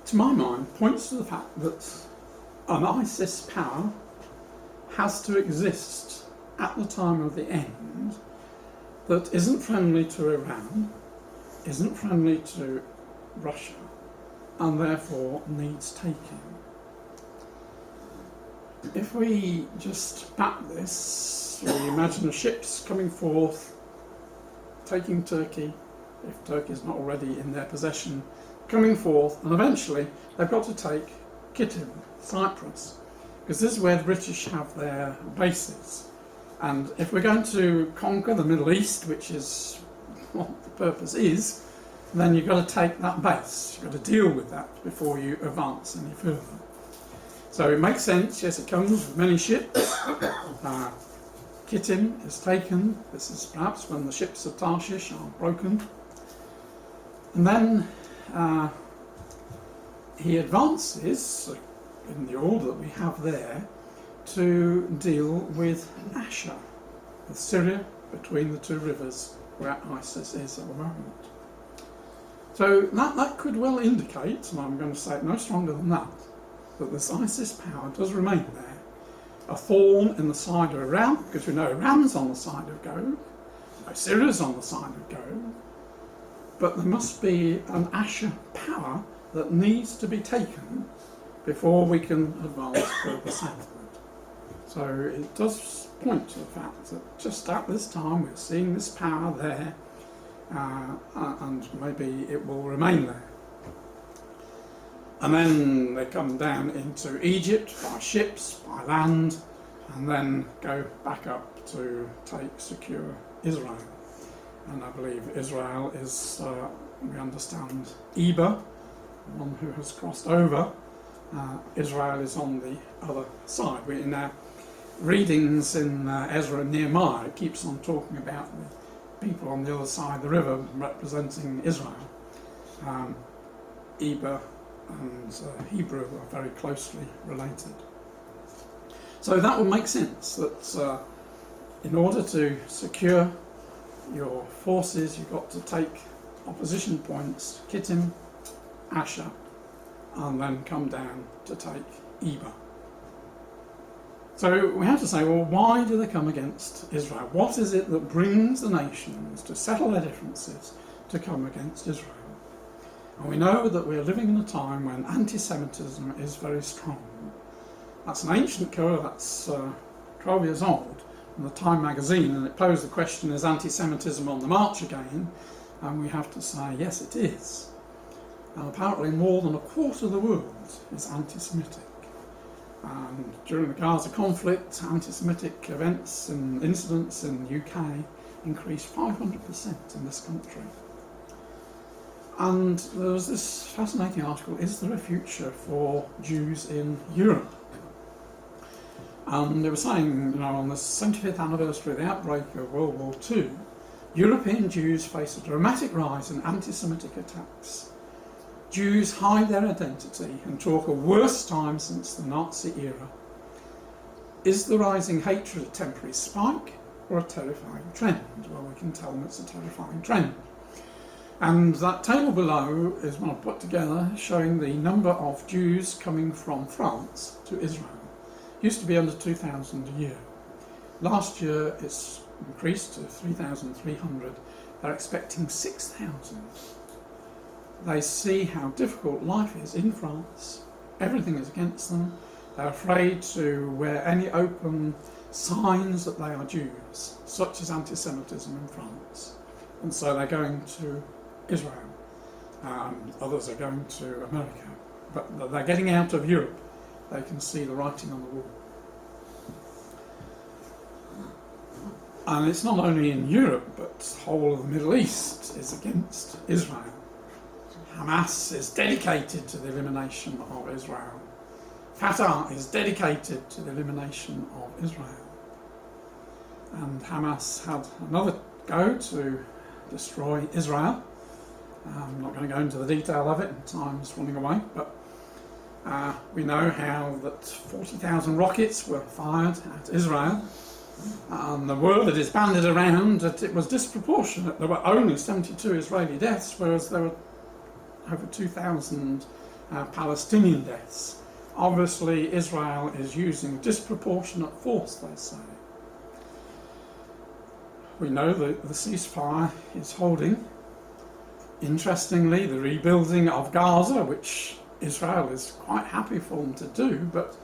to my mind points to the fact that an ISIS power has to exist at the time of the end that isn't friendly to Iran, isn't friendly to Russia, and therefore needs taking. If we just map this, we imagine ships coming forth, taking Turkey, if Turkey is not already in their possession, coming forth, and eventually they've got to take Kittim, Cyprus, because this is where the British have their bases. And if we're going to conquer the Middle East, which is what the purpose is, then you've got to take that base. You've got to deal with that before you advance any further. So it makes sense, yes, it comes with many ships. Kittim is taken. This is perhaps when the ships of Tarshish are broken. And then he advances, in the order that we have there, to deal with Asher, with Syria, between the two rivers where ISIS is at the moment. So that could well indicate, and I'm going to say it no stronger than that this ISIS power does remain there, a thorn in the side of Iran, because we know Iran's on the side of Gog, Syria's on the side of Gog, but there must be an Asher power that needs to be taken before we can advance further southward. So it does point to the fact that just at this time we're seeing this power there, and maybe it will remain there. And then they come down into Egypt by ships, by land, and then go back up to take secure Israel. And I believe Israel is, we understand, Eber, one who has crossed over. Israel is on the other side. In our readings in Ezra and Nehemiah, it keeps on talking about the people on the other side of the river representing Israel. Eber and Hebrew are very closely related. So that would make sense, that in order to secure your forces, you've got to take opposition points, Kittim, Asher, and then come down to take Eber. So we have to say, well, why do they come against Israel? What is it that brings the nations to settle their differences to come against Israel? And we know that we're living in a time when anti-Semitism is very strong. That's an ancient code, that's 12 years old, from the Time magazine, and it posed the question, is anti-Semitism on the march again? And we have to say, yes, it is. And apparently more than a quarter of the world is anti-Semitic. And during the Gaza conflict, anti-Semitic events and incidents in the UK increased 500% in this country. And there was this fascinating article, is there a future for Jews in Europe? And they were saying, on the 75th anniversary of the outbreak of World War II, European Jews face a dramatic rise in anti-Semitic attacks. Jews hide their identity and talk of worst time since the Nazi era. Is the rising hatred a temporary spike or a terrifying trend? Well, we can tell them it's a terrifying trend. And that table below is one I put together showing the number of Jews coming from France to Israel. It used to be under 2,000 a year. Last year it's increased to 3,300. They're expecting 6,000. They see how difficult life is in France. Everything is against them. They're afraid to wear any open signs that they are Jews, such as anti-Semitism in France. And so they're going to Israel. Others are going to America. But they're getting out of Europe. They can see the writing on the wall. And it's not only in Europe, but the whole of the Middle East is against Israel. Hamas is dedicated to the elimination of Israel. Fatah is dedicated to the elimination of Israel. And Hamas had another go to destroy Israel. I'm not going to go into the detail of it, time's running away, but we know how that 40,000 rockets were fired at Israel. And the word that is banded around that it was disproportionate. There were only 72 Israeli deaths, whereas there were over 2,000 Palestinian deaths. Obviously, Israel is using disproportionate force, they say. We know that the ceasefire is holding. Interestingly, the rebuilding of Gaza, which Israel is quite happy for them to do, but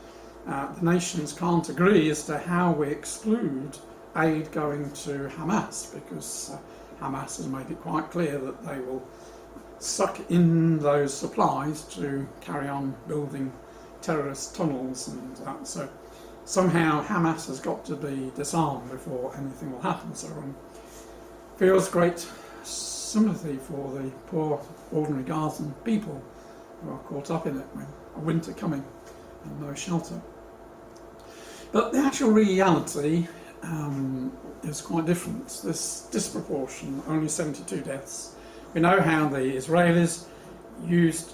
the nations can't agree as to how we exclude aid going to Hamas, because Hamas has made it quite clear that they will suck in those supplies to carry on building terrorist tunnels, and so somehow Hamas has got to be disarmed before anything will happen. So feels great sympathy for the poor ordinary Gazan people who are caught up in it with a winter coming and no shelter. But the actual reality is quite different. This disproportion, only 72 deaths. We know how the Israelis used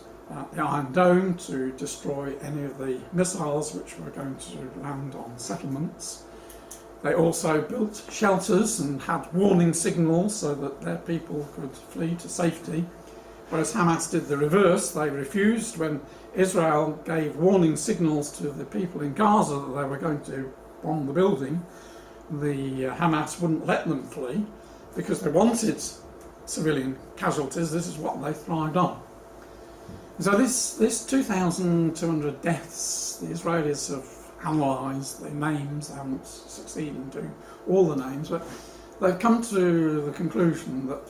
the Iron Dome to destroy any of the missiles which were going to land on settlements. They also built shelters and had warning signals so that their people could flee to safety, whereas Hamas did the reverse. They refused when Israel gave warning signals to the people in Gaza that they were going to bomb the building. The Hamas wouldn't let them flee because they wanted civilian casualties. This is what they thrived on. So this 2,200 deaths, the Israelis have analysed the names. They haven't succeeded in doing all the names, but they've come to the conclusion that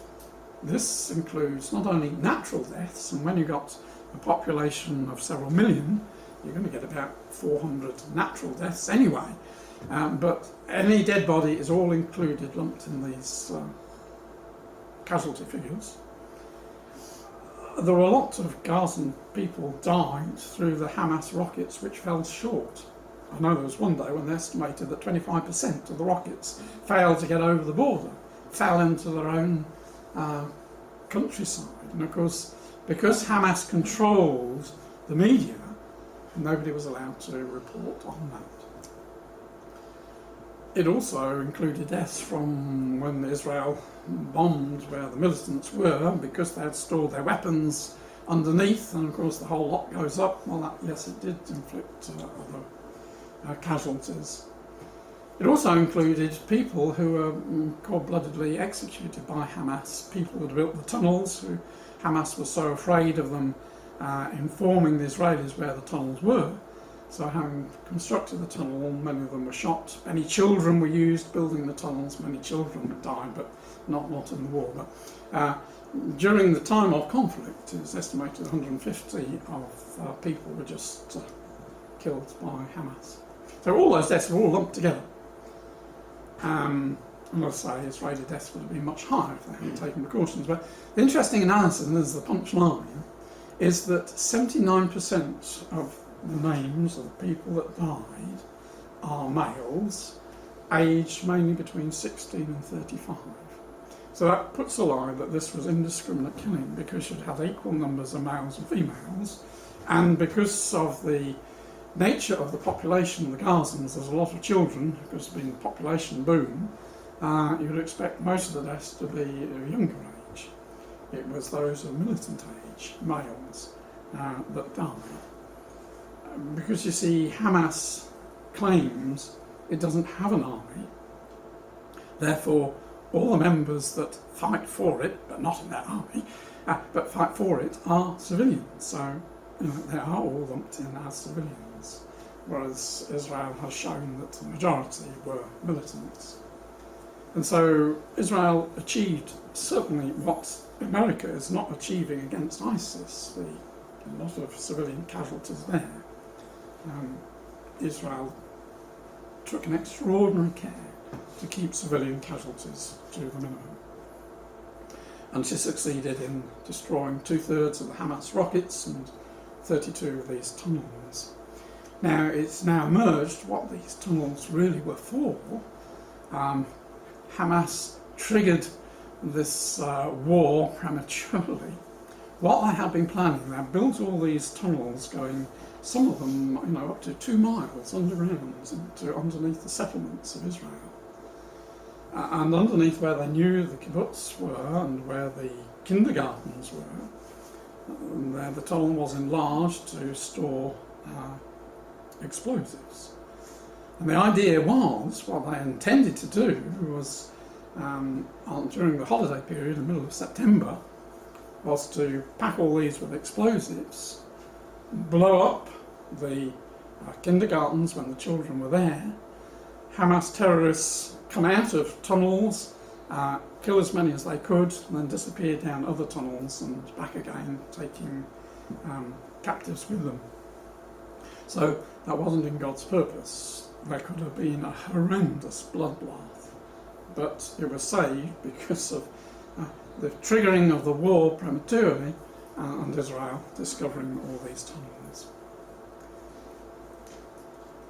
this includes not only natural deaths, and when you've got a population of several million, you're going to get about 400 natural deaths anyway, but any dead body is all included, lumped in these casualty figures. There were a lot of Gazan people died through the Hamas rockets which fell short. I know there was one day when they estimated that 25% of the rockets failed to get over the border, fell into their own countryside. And of course, because Hamas controlled the media, nobody was allowed to report on that. It also included deaths from when Israel bombed where the militants were, because they had stored their weapons underneath, and of course the whole lot goes up. Well, that, yes, it did inflict other casualties. It also included people who were cold-bloodedly executed by Hamas, people who had built the tunnels, who Hamas was so afraid of them informing the Israelis where the tunnels were. So having constructed the tunnel, many of them were shot. Many children were used building the tunnels. Many children died, but not in the war. But during the time of conflict, it's estimated 150 of people were just killed by Hamas. So all those deaths were all lumped together. And I'll say Israeli deaths would have been much higher if they hadn't taken precautions. But the interesting analysis, and this is the punchline, is that 79% of the names of the people that died are males, aged mainly between 16 and 35. So that puts a lie that this was indiscriminate killing, because you'd have equal numbers of males and females, and because of the nature of the population of the Gazans, there's a lot of children, because there's been a population boom, you would expect most of the deaths to be of younger age. It was those of militant age, males, that died. Because you see, Hamas claims it doesn't have an army, therefore all the members that fight for it, but not in their army, but fight for it, are civilians. So they are all lumped in as civilians, whereas Israel has shown that the majority were militants. And so Israel achieved certainly what America is not achieving against ISIS, a lot of civilian casualties there. Israel took an extraordinary care to keep civilian casualties to the minimum. And she succeeded in destroying 2/3 of the Hamas rockets and 32 of these tunnels. Now, it's now emerged what these tunnels really were for. Hamas triggered this war prematurely. What they had been planning, they built all these tunnels going, some of them up to 2 miles underground underneath the settlements of Israel. And underneath where they knew the kibbutz were and where the kindergartens were, there the tunnel was enlarged to store explosives. And the idea was, what they intended to do was, during the holiday period, in the middle of September, was to pack all these with explosives, blow up the kindergartens when the children were there. Hamas terrorists come out of tunnels, kill as many as they could, and then disappear down other tunnels and back again, taking captives with them. So that wasn't in God's purpose. There could have been a horrendous bloodbath, but it was saved because of the triggering of the war prematurely and Israel discovering all these tunnels.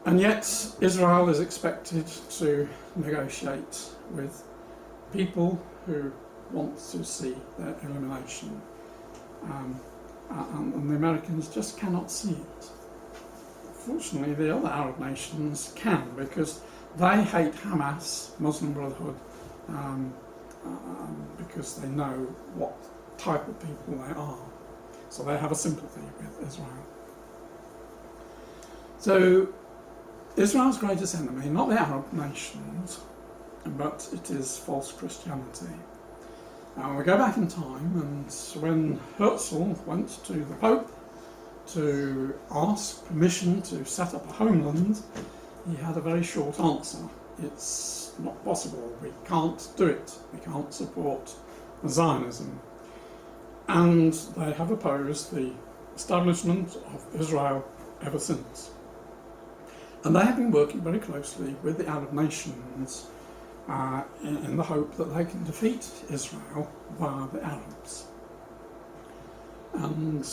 And yet Israel is expected to negotiate with people who want to see their elimination, and the Americans just cannot see it. Fortunately, the other Arab nations can, because they hate Hamas, Muslim Brotherhood, because they know what type of people they are. So they have a sympathy with Israel. So Israel's greatest enemy, not the Arab nations, but it is false Christianity. We go back in time, and when Herzl went to the Pope to ask permission to set up a homeland, he had a very short answer. It's not possible, we can't do it, we can't support Zionism. And they have opposed the establishment of Israel ever since. And they have been working very closely with the Arab nations in the hope that they can defeat Israel via the Arabs. And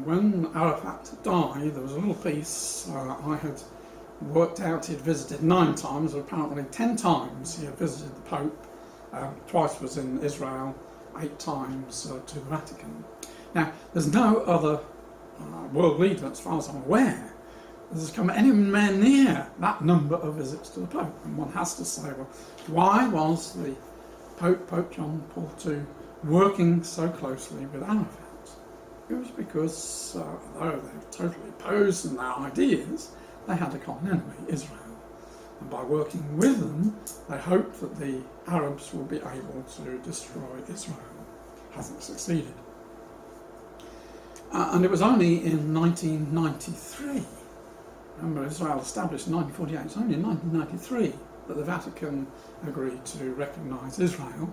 when Arafat died, there was a little piece I had worked out. He'd visited 9 times, or apparently 10 times he had visited the Pope. Twice was in Israel, 8 times to the Vatican. Now, there's no other world leader, as far as I'm aware, that has come anywhere near that number of visits to the Pope. And one has to say, well, why was the Pope John Paul II working so closely with Arafat? It was because, although they were totally opposed in their ideas, they had a common enemy, Israel. And by working with them, they hoped that the Arabs would be able to destroy Israel. Hasn't succeeded. And it was only in 1993, remember Israel established in 1948, it's only in 1993 that the Vatican agreed to recognise Israel.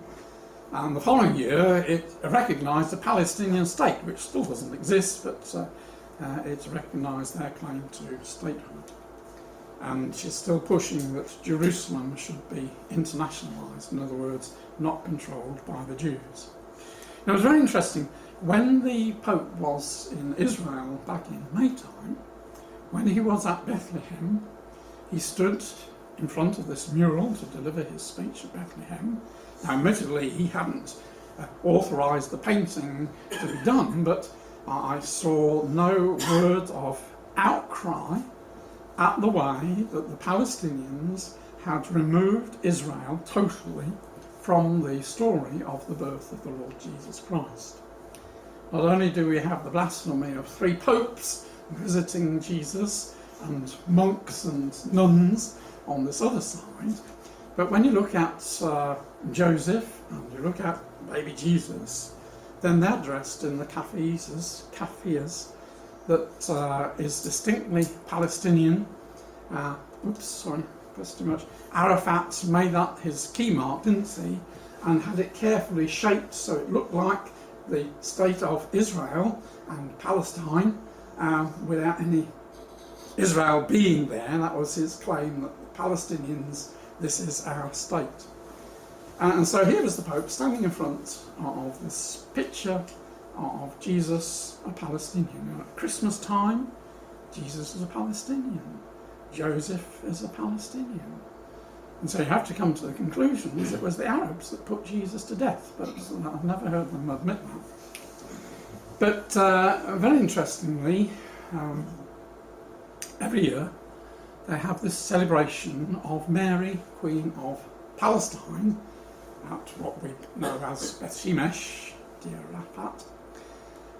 And the following year it recognised the Palestinian state, which still doesn't exist, but it's recognised their claim to statehood. And she's still pushing that Jerusalem should be internationalised, in other words, not controlled by the Jews. Now, it was very interesting, when the Pope was in Israel back in May time, when he was at Bethlehem, he stood in front of this mural to deliver his speech at Bethlehem. Now, admittedly, he hadn't authorised the painting to be done, but I saw no word of outcry at the way that the Palestinians had removed Israel totally from the story of the birth of the Lord Jesus Christ. Not only do we have the blasphemy of 3 popes visiting Jesus and monks and nuns on this other side, but when you look at Joseph, and you look at baby Jesus, then they're dressed in the kaffias that is distinctly Palestinian. Oops, sorry, that's too much. Arafat made that his key mark, didn't he? And had it carefully shaped so it looked like the state of Israel and Palestine without any Israel being there. That was his claim, that the Palestinians, this is our state. And so here was the Pope standing in front of this picture of Jesus, a Palestinian. At Christmas time, Jesus is a Palestinian. Joseph is a Palestinian. And so you have to come to the conclusion that it was the Arabs that put Jesus to death. But I've never heard them admit that. But very interestingly, every year they have this celebration of Mary, Queen of Palestine, at what we know as Beth Shemesh, dear Arafat.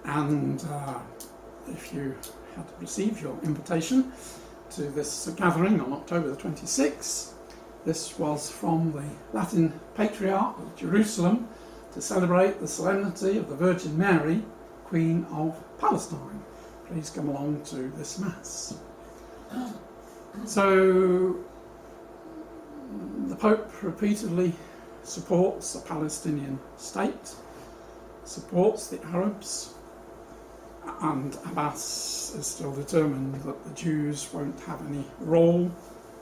And if you had received your invitation to this gathering on October the 26th, this was from the Latin Patriarch of Jerusalem to celebrate the solemnity of the Virgin Mary, Queen of Palestine. Please come along to this Mass. So the Pope repeatedly supports the Palestinian state, supports the Arabs, and Abbas is still determined that the Jews won't have any role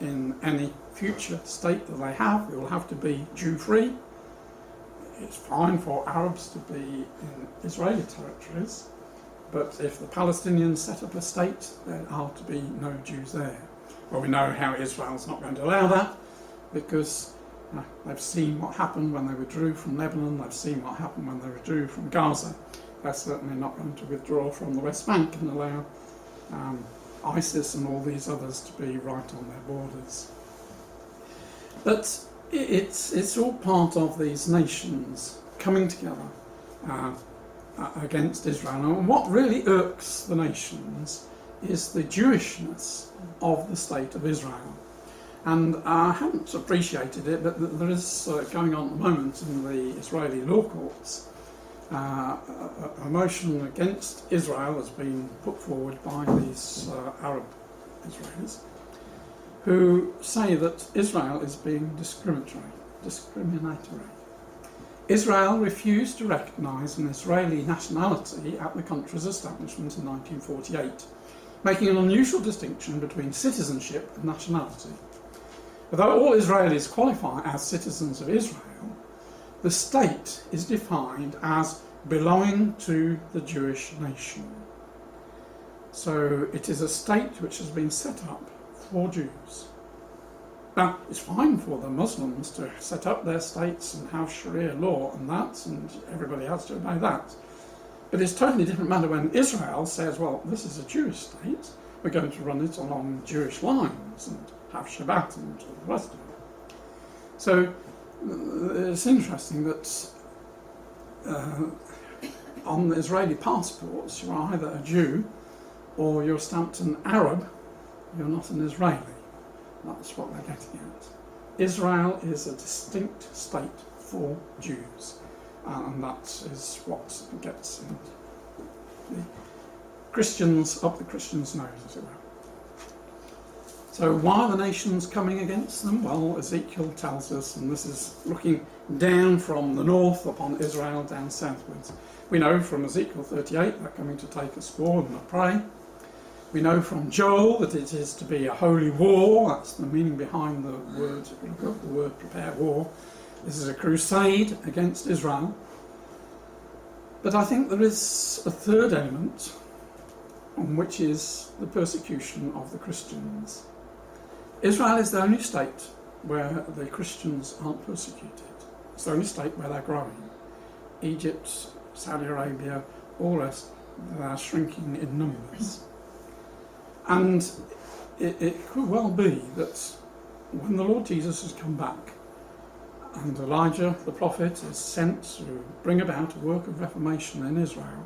in any future state that they have. They will have to be Jew-free. It's fine for Arabs to be in Israeli territories, but if the Palestinians set up a state, there are to be no Jews there. Well, we know how Israel's not going to allow that, because they've seen what happened when they withdrew from Lebanon, they've seen what happened when they withdrew from Gaza. They're certainly not going to withdraw from the West Bank and allow ISIS and all these others to be right on their borders. But it's all part of these nations coming together against Israel. And what really irks the nations is the Jewishness of the state of Israel. And I haven't appreciated it, but there is going on at the moment in the Israeli law courts, a motion against Israel has been put forward by these Arab Israelis, who say that Israel is being discriminatory. Israel refused to recognise an Israeli nationality at the country's establishment in 1948, making an unusual distinction between citizenship and nationality. Although all Israelis qualify as citizens of Israel, the state is defined as belonging to the Jewish nation. So it is a state which has been set up for Jews. Now, it's fine for the Muslims to set up their states and have Sharia law and that, and everybody has to obey that. But it's a totally different matter when Israel says, well, this is a Jewish state, we're going to run it along Jewish lines and have Shabbat and all the rest of it. So it's interesting that on the Israeli passports you're either a Jew or you're stamped an Arab, you're not an Israeli. That's what they're getting at. Israel is a distinct state for Jews, and that is what gets the Christians up the Christians' nose, as it were. So why are the nations coming against them? Well, Ezekiel tells us, and this is looking down from the north upon Israel down southwards. We know from Ezekiel 38 they're coming to take a sword and a prey. We know from Joel that it is to be a holy war. That's the meaning behind the word, if you look up the word prepare war. This is a crusade against Israel. But I think there is a third element, which is the persecution of the Christians. Israel is the only state where the Christians aren't persecuted. It's the only state where they're growing. Egypt, Saudi Arabia, all the rest, they are shrinking in numbers. And it could well be that when the Lord Jesus has come back and Elijah the prophet is sent to bring about a work of reformation in Israel,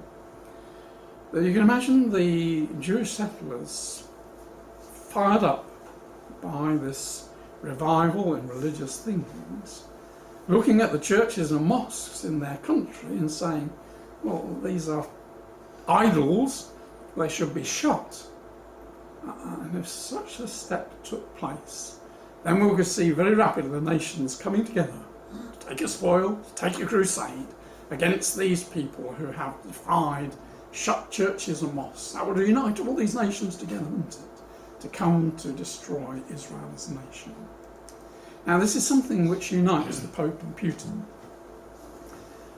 that you can imagine the Jewish settlers fired up by this revival in religious things looking at the churches and mosques in their country and saying, well, these are idols, they should be shot. And if such a step took place, then we will see very rapidly the nations coming together to take a spoil, to take a crusade against these people who have defied shut churches and mosques. That would unite all these nations together, wouldn't it? To come to destroy Israel as a nation. Now this is something which unites the Pope and Putin.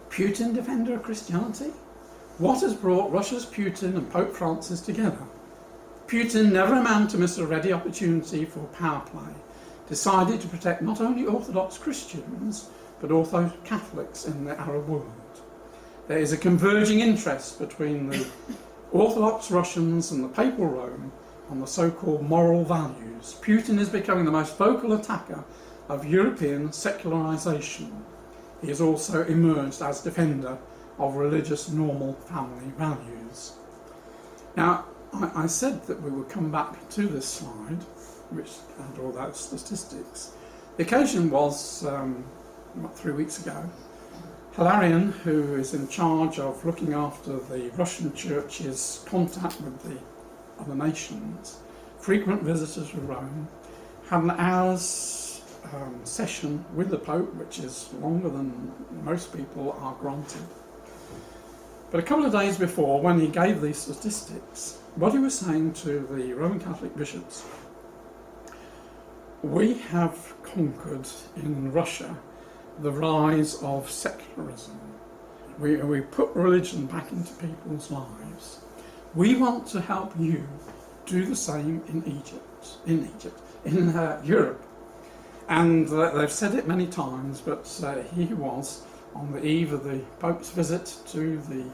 Putin, defender of Christianity? What has brought Russia's Putin and Pope Francis together? Putin, never a man to miss a ready opportunity for power play, decided to protect not only Orthodox Christians, but also Catholics in the Arab world. There is a converging interest between the Orthodox Russians and the Papal Rome on the so-called moral values. Putin is becoming the most vocal attacker of European secularisation. He has also emerged as defender of religious normal family values. Now, I said that we would come back to this slide, which had all those statistics. The occasion was, 3 weeks ago, Hilarion, who is in charge of looking after the Russian Church's contact with the other nations, frequent visitors to Rome, had an hour's session with the Pope, which is longer than most people are granted. But a couple of days before, when he gave these statistics, what he was saying to the Roman Catholic bishops, we have conquered in Russia the rise of secularism. We put religion back into people's lives. We want to help you do the same in Europe. And they've said it many times, but he was on the eve of the Pope's visit to the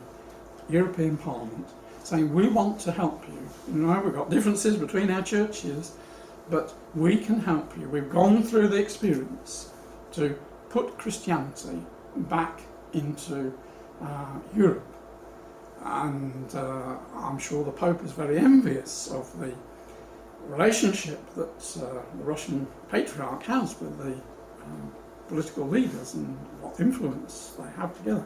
European Parliament, saying, we want to help you. You know, we've got differences between our churches, but we can help you. We've gone through the experience to put Christianity back into Europe. And I'm sure the Pope is very envious of the relationship that the Russian Patriarch has with the political leaders and what influence they have together,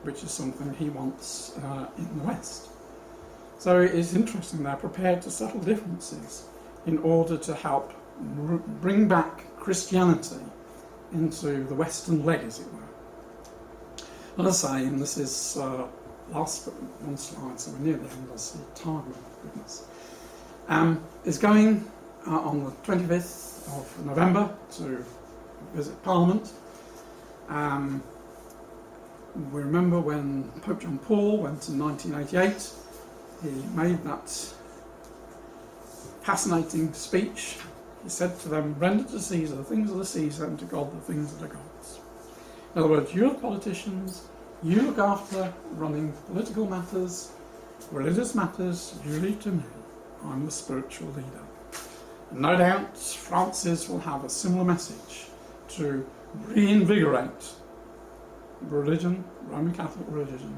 which is something he wants in the West. So it is interesting they're prepared to settle differences in order to help bring back Christianity into the Western leg, as it were. And as I say, and this is last but one slide, so we're near the end, I see time, goodness. Is going on the 25th of November to visit Parliament. We remember when Pope John Paul went in 1988, he made that fascinating speech. He said to them, render to Caesar the things of the Caesar and to God the things of the gods. In other words, you're the politicians, you look after running political matters, religious matters, you leave to me. I'm the spiritual leader. And no doubt Francis will have a similar message to reinvigorate religion, Roman Catholic religion,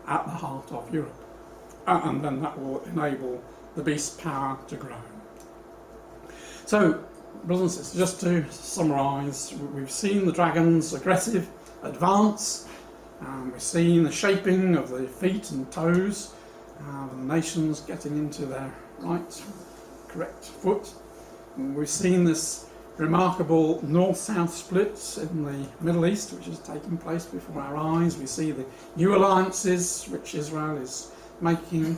at the heart of Europe. And then that will enable the beast's power to grow. So, brothers and sisters, just to summarise, we've seen the dragon's aggressive advance, we've seen the shaping of the feet and toes, the nations getting into their right, correct foot. We've seen this remarkable north-south split in the Middle East, which is taking place before our eyes. We see the new alliances which Israel is making.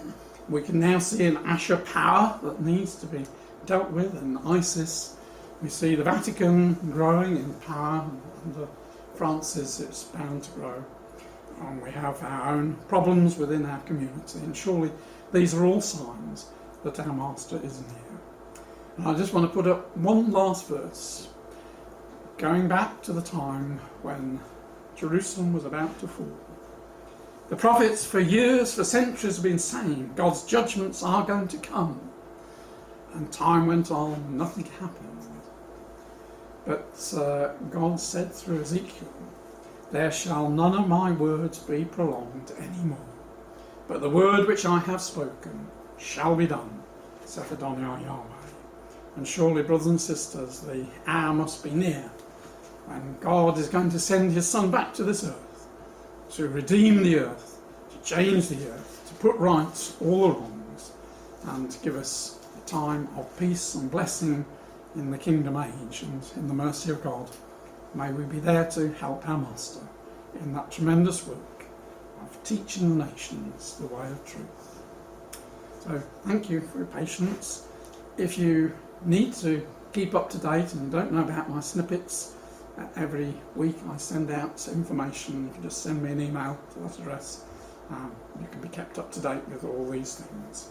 We can now see an Asher power that needs to be dealt with, and ISIS. We see the Vatican growing in power, and under Francis it's bound to grow. And we have our own problems within our community, and surely these are all signs that our Master is near. And I just want to put up one last verse, going back to the time when Jerusalem was about to fall. The prophets for years, for centuries have been saying God's judgments are going to come. And time went on, nothing happened. But God said through Ezekiel, there shall none of my words be prolonged any more, but the word which I have spoken shall be done, saith Adonai Yahweh. And surely, brothers and sisters, the hour must be near when God is going to send his Son back to this earth to redeem the earth, to change the earth, to put right all the wrongs, and give us a time of peace and blessing in the kingdom age. And in the mercy of God, may we be there to help our Master in that tremendous work of teaching the nations the way of truth. So thank you for your patience. If you need to keep up to date and don't know about my snippets, every week I send out information. If you just send me an email to that address, you can be kept up to date with all these things.